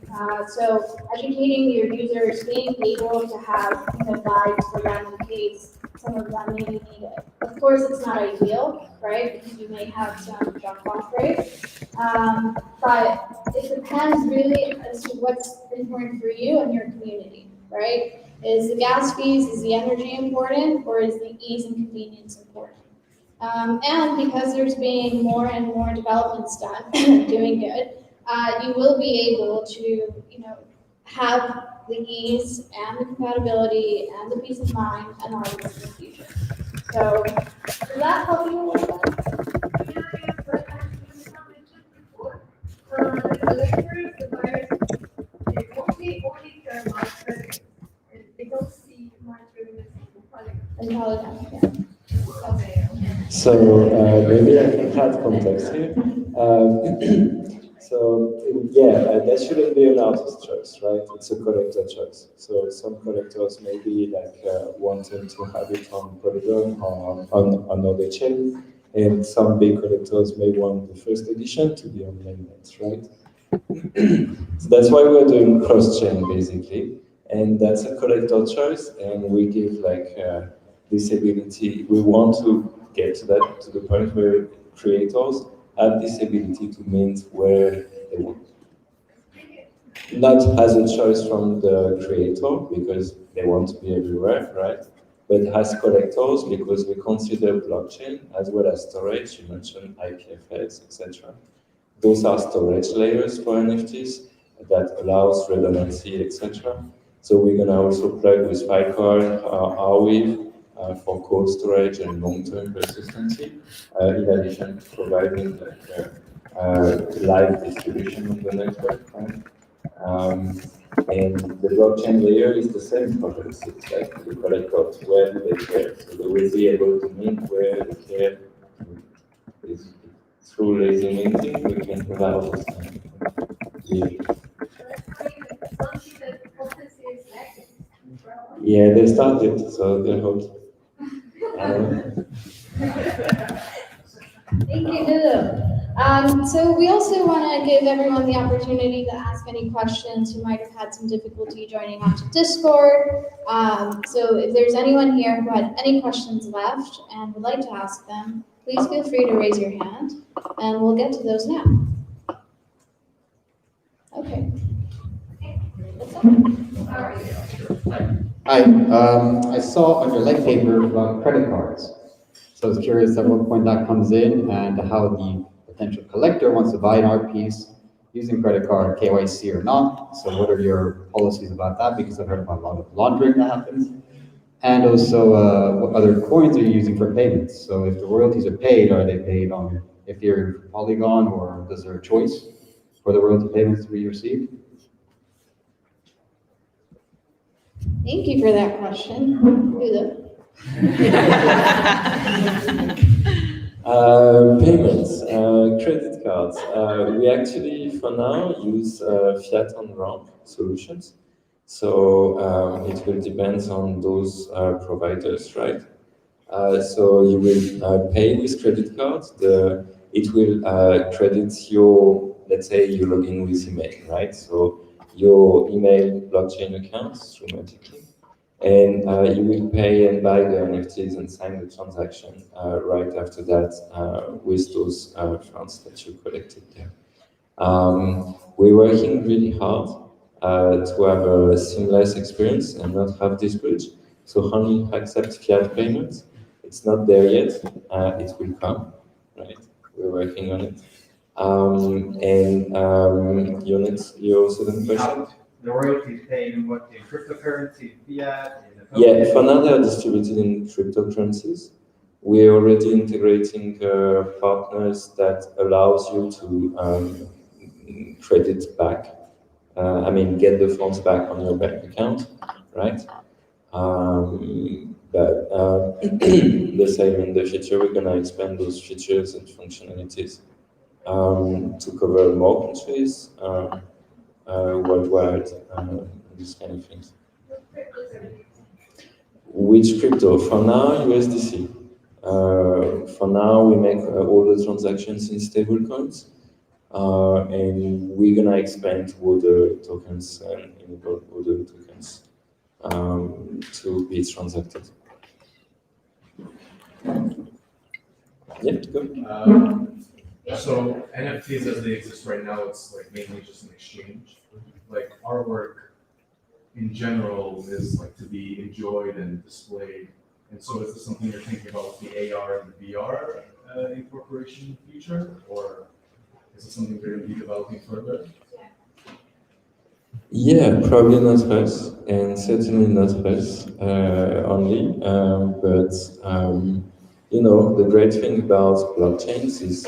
So educating your users, being able to have guides for them in case some of them maybe need it. Of course, it's not ideal, right? Because you may have some jump off rate. But it depends really as to what's important for you and your community, right? Is the gas fees, is the energy important, or is the ease and convenience important? And because there's been more and more developments done, doing good, you will be able to, have the ease and the compatibility and the peace of mind and all of this in the future. So, does that help you a little bit? The collectors, the buyers, they only care about credit. They don't see much revenue in Polygon. So maybe I can add context here. That shouldn't be an artist's choice, right? It's a collector choice. So some collectors may be wanting to have it on Polygon or on another chain, and some big collectors may want the first edition to be on mainnet, right? So that's why we're doing cross-chain basically, and that's a collector choice, and we give this ability. We want to get to the point where creators have this ability to mint where they want. Not as a choice from the creator because they want to be everywhere, right? But as collectors because we consider blockchain as well as storage. You mentioned IPFS, etc. Those are storage layers for NFTs that allows redundancy, etc. So we're gonna also plug with Filecoin, Arweave, for cold storage and long-term persistency, in addition to providing live distribution of the network, right? And the blockchain layer is the same for the six, right? The collectors, where do they care? So they will be able to mint where they care. Through lazy minting, we can allow this. Yeah, they started, so they hope. Thank you, Lulu. So we also want to give everyone the opportunity to ask any questions who might have had some difficulty joining onto Discord. So if there's anyone here who had any questions left and would like to ask them, please feel free to raise your hand, and we'll get to those now. Okay. Hi, I saw on your light paper about credit cards. So I was curious at what point that comes in and how the potential collector wants to buy an art piece using credit card, KYC or not. So what are your policies about that? Because I've heard about a lot of laundering that happens. And also, what other coins are you using for payments? So if the royalties are they paid on Ethereum from Polygon, or is there a choice for the royalty payments to be received? Thank you for that question. Lulu. Payments, credit cards. We actually, for now, use fiat on ramp solutions. So it will depend on those providers, right? So you will pay with credit card. It will credit your, let's say you log in with email, right? So your email blockchain accounts automatically. And you will pay and buy the NFTs and sign the transaction right after that with those funds that you collected there. We're working really hard to have a seamless experience and not have this bridge. So only accept fiat payments. It's not there yet. It will come, right? We're working on it. Your second question? The royalties paid in what, in cryptocurrency, fiat? Yeah, for now they are distributed in cryptocurrencies. We're already integrating partners that allows you to credit back. Get the funds back on your bank account, right? But the same in the future, we're gonna expand those features and functionalities to cover more countries worldwide, these kind of things. Which crypto? For now, USDC. For now, we make all the transactions in stablecoins, and we're gonna expand all the tokens and enable all the tokens to be transacted. Yeah, go. So NFTs as they exist right now, it's like mainly just an exchange. Like artwork in general is like to be enjoyed and displayed. And so is this something you're thinking about with the AR and the VR incorporation in the future? Or is it something you're going to be developing further? Yeah, probably not us, and certainly not us only. The great thing about blockchains is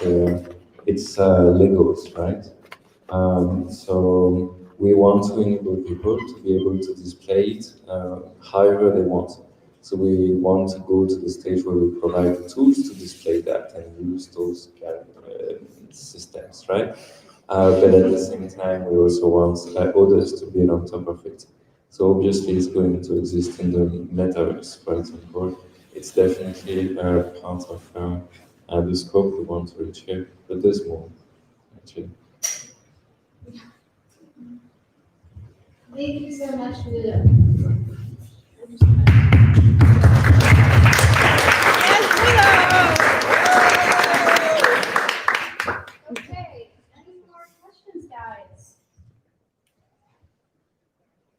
it's Legos, right? So we want to enable people to be able to display it however they want. So we want to go to the stage where we provide the tools to display that and use those kind of systems, right? But at the same time, we also want others to build on top of it. So obviously, it's going to exist in the metaverse, for example. It's definitely part of the scope we want to reach here, but there's more, actually. Thank you so much, Luda. Okay, any more questions, guys?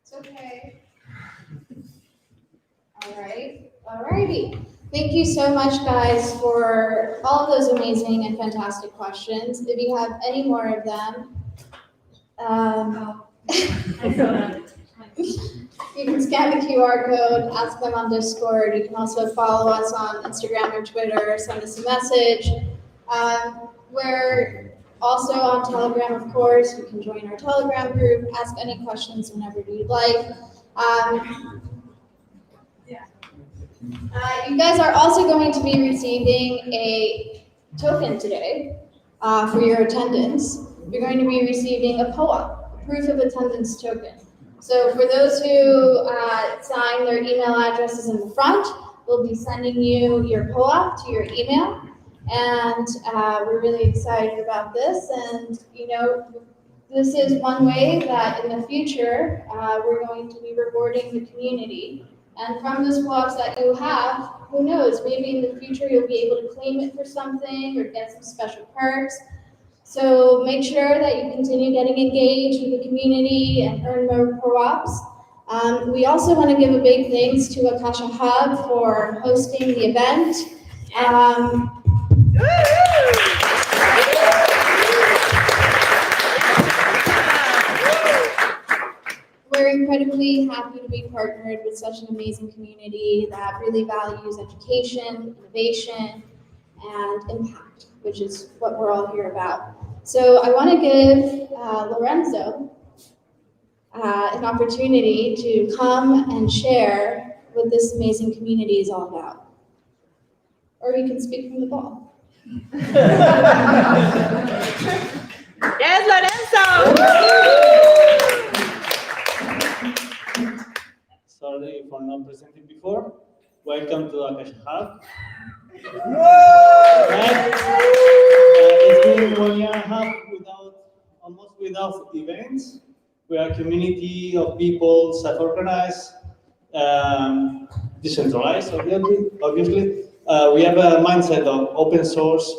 It's okay. Alrighty. Thank you so much, guys, for all of those amazing and fantastic questions. If you have any more of them, you can scan the QR code, ask them on Discord. You can also follow us on Instagram or Twitter, send us a message. We're also on Telegram, of course. You can join our Telegram group, ask any questions whenever you'd like. You guys are also going to be receiving a token today for your attendance. You're going to be receiving a POA, proof of attendance token. So for those who sign their email addresses in the front, we'll be sending you your POA to your email. And we're really excited about this. And, this is one way that in the future, we're going to be rewarding the community. And from those POAs that you have, who knows, maybe in the future you'll be able to claim it for something or get some special perks. So make sure that you continue getting engaged with the community and earn more POAs. We also want to give a big thanks to Akasha Hub for hosting the event. We're incredibly happy to be partnered with such an amazing community that really values education, innovation, and impact, which is what we're all here about. So I want to give Lorenzo an opportunity to come and share what this amazing community is all about. Or you can speak from the ball. Yes, Lorenzo! Sorry for not presenting before. welcome to Akasha Hub. It's been 1.5 years almost without events. We are a community of people, self-organized, decentralized, obviously. We have a mindset of open source,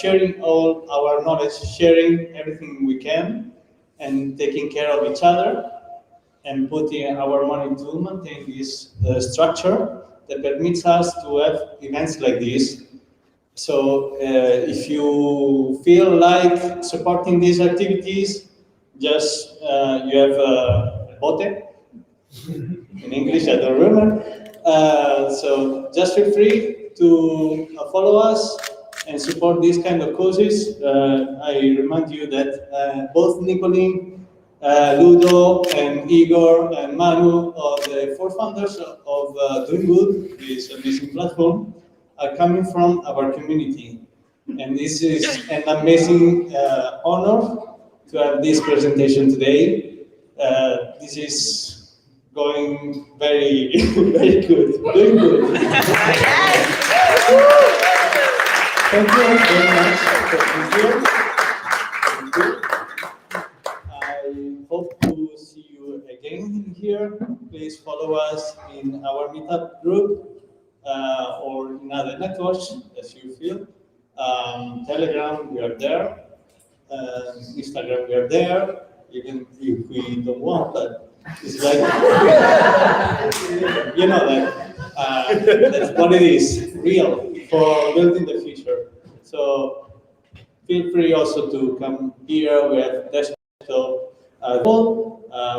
sharing all our knowledge, sharing everything we can, and taking care of each other, and putting our money to maintain this structure that permits us to have events like this. So if you feel like supporting these activities, just you have a bote in English, I don't remember. So just feel free to follow us and support these kind of causes. I remind you that both Nicolene, Ludo, and Igor, and Manu, the four founders of DoinGud, this amazing platform, are coming from our community. And this is an amazing honor to have this presentation today. This is going very, very good, doing good. Thank you very much for being here. Thank you. I hope to see you again here. Please follow us in our meetup group or in other networks as you feel. Telegram, we are there. Instagram, we are there. Even if we don't want, but it's like, you know that that's what it is, real, for building the future. So feel free also to come here. We have desktop.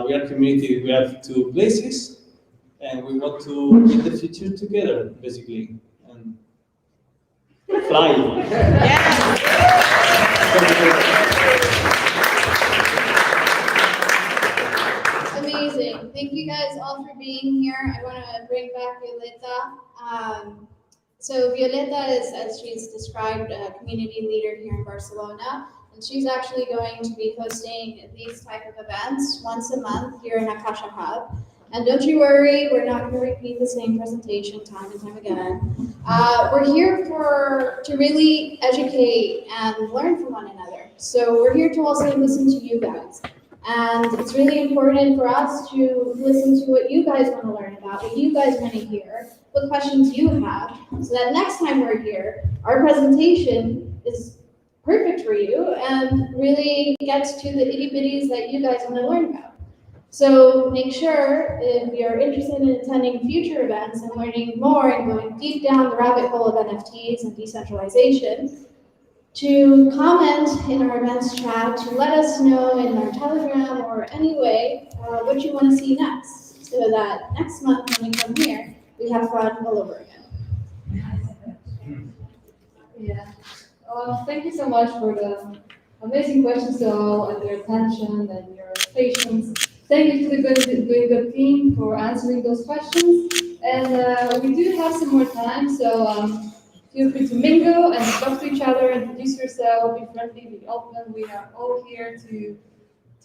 We are community. We have 2 places, and we want to build the future together, basically, and fly. Amazing. Thank you guys all for being here. I want to bring back Violeta. So Violeta is, as she's described, a community leader here in Barcelona, and she's actually going to be hosting these type of events once a month here in Akasha Hub. And don't you worry, we're not going to repeat the same presentation time and time again. We're here to really educate and learn from one another. So we're here to also listen to you guys. And it's really important for us to listen to what you guys want to learn about, what you guys want to hear, what questions you have, so that next time we're here, our presentation is perfect for you and really gets to the itty-bitties that you guys want to learn about. So make sure, if you're interested in attending future events and learning more and going deep down the rabbit hole of NFTs and decentralization, to comment in our events chat, to let us know in our Telegram or any way what you want to see next, so that next month when we come here, we have fun all over again. Yeah. Thank you so much for the amazing questions all and your attention and your patience. Thank you to the DoinGud team for answering those questions. And we do have some more time, so feel free to mingle and talk to each other, introduce yourself, be friendly, be open. We are all here to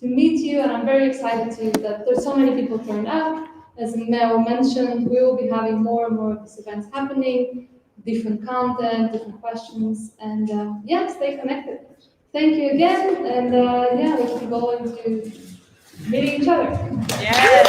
meet you, and I'm very excited that there's so many people turned up. As Mel mentioned, we will be having more and more of these events happening, different content, different questions, and yeah, stay connected. Thank you again, and yeah, let's go into meeting each other. Yeah.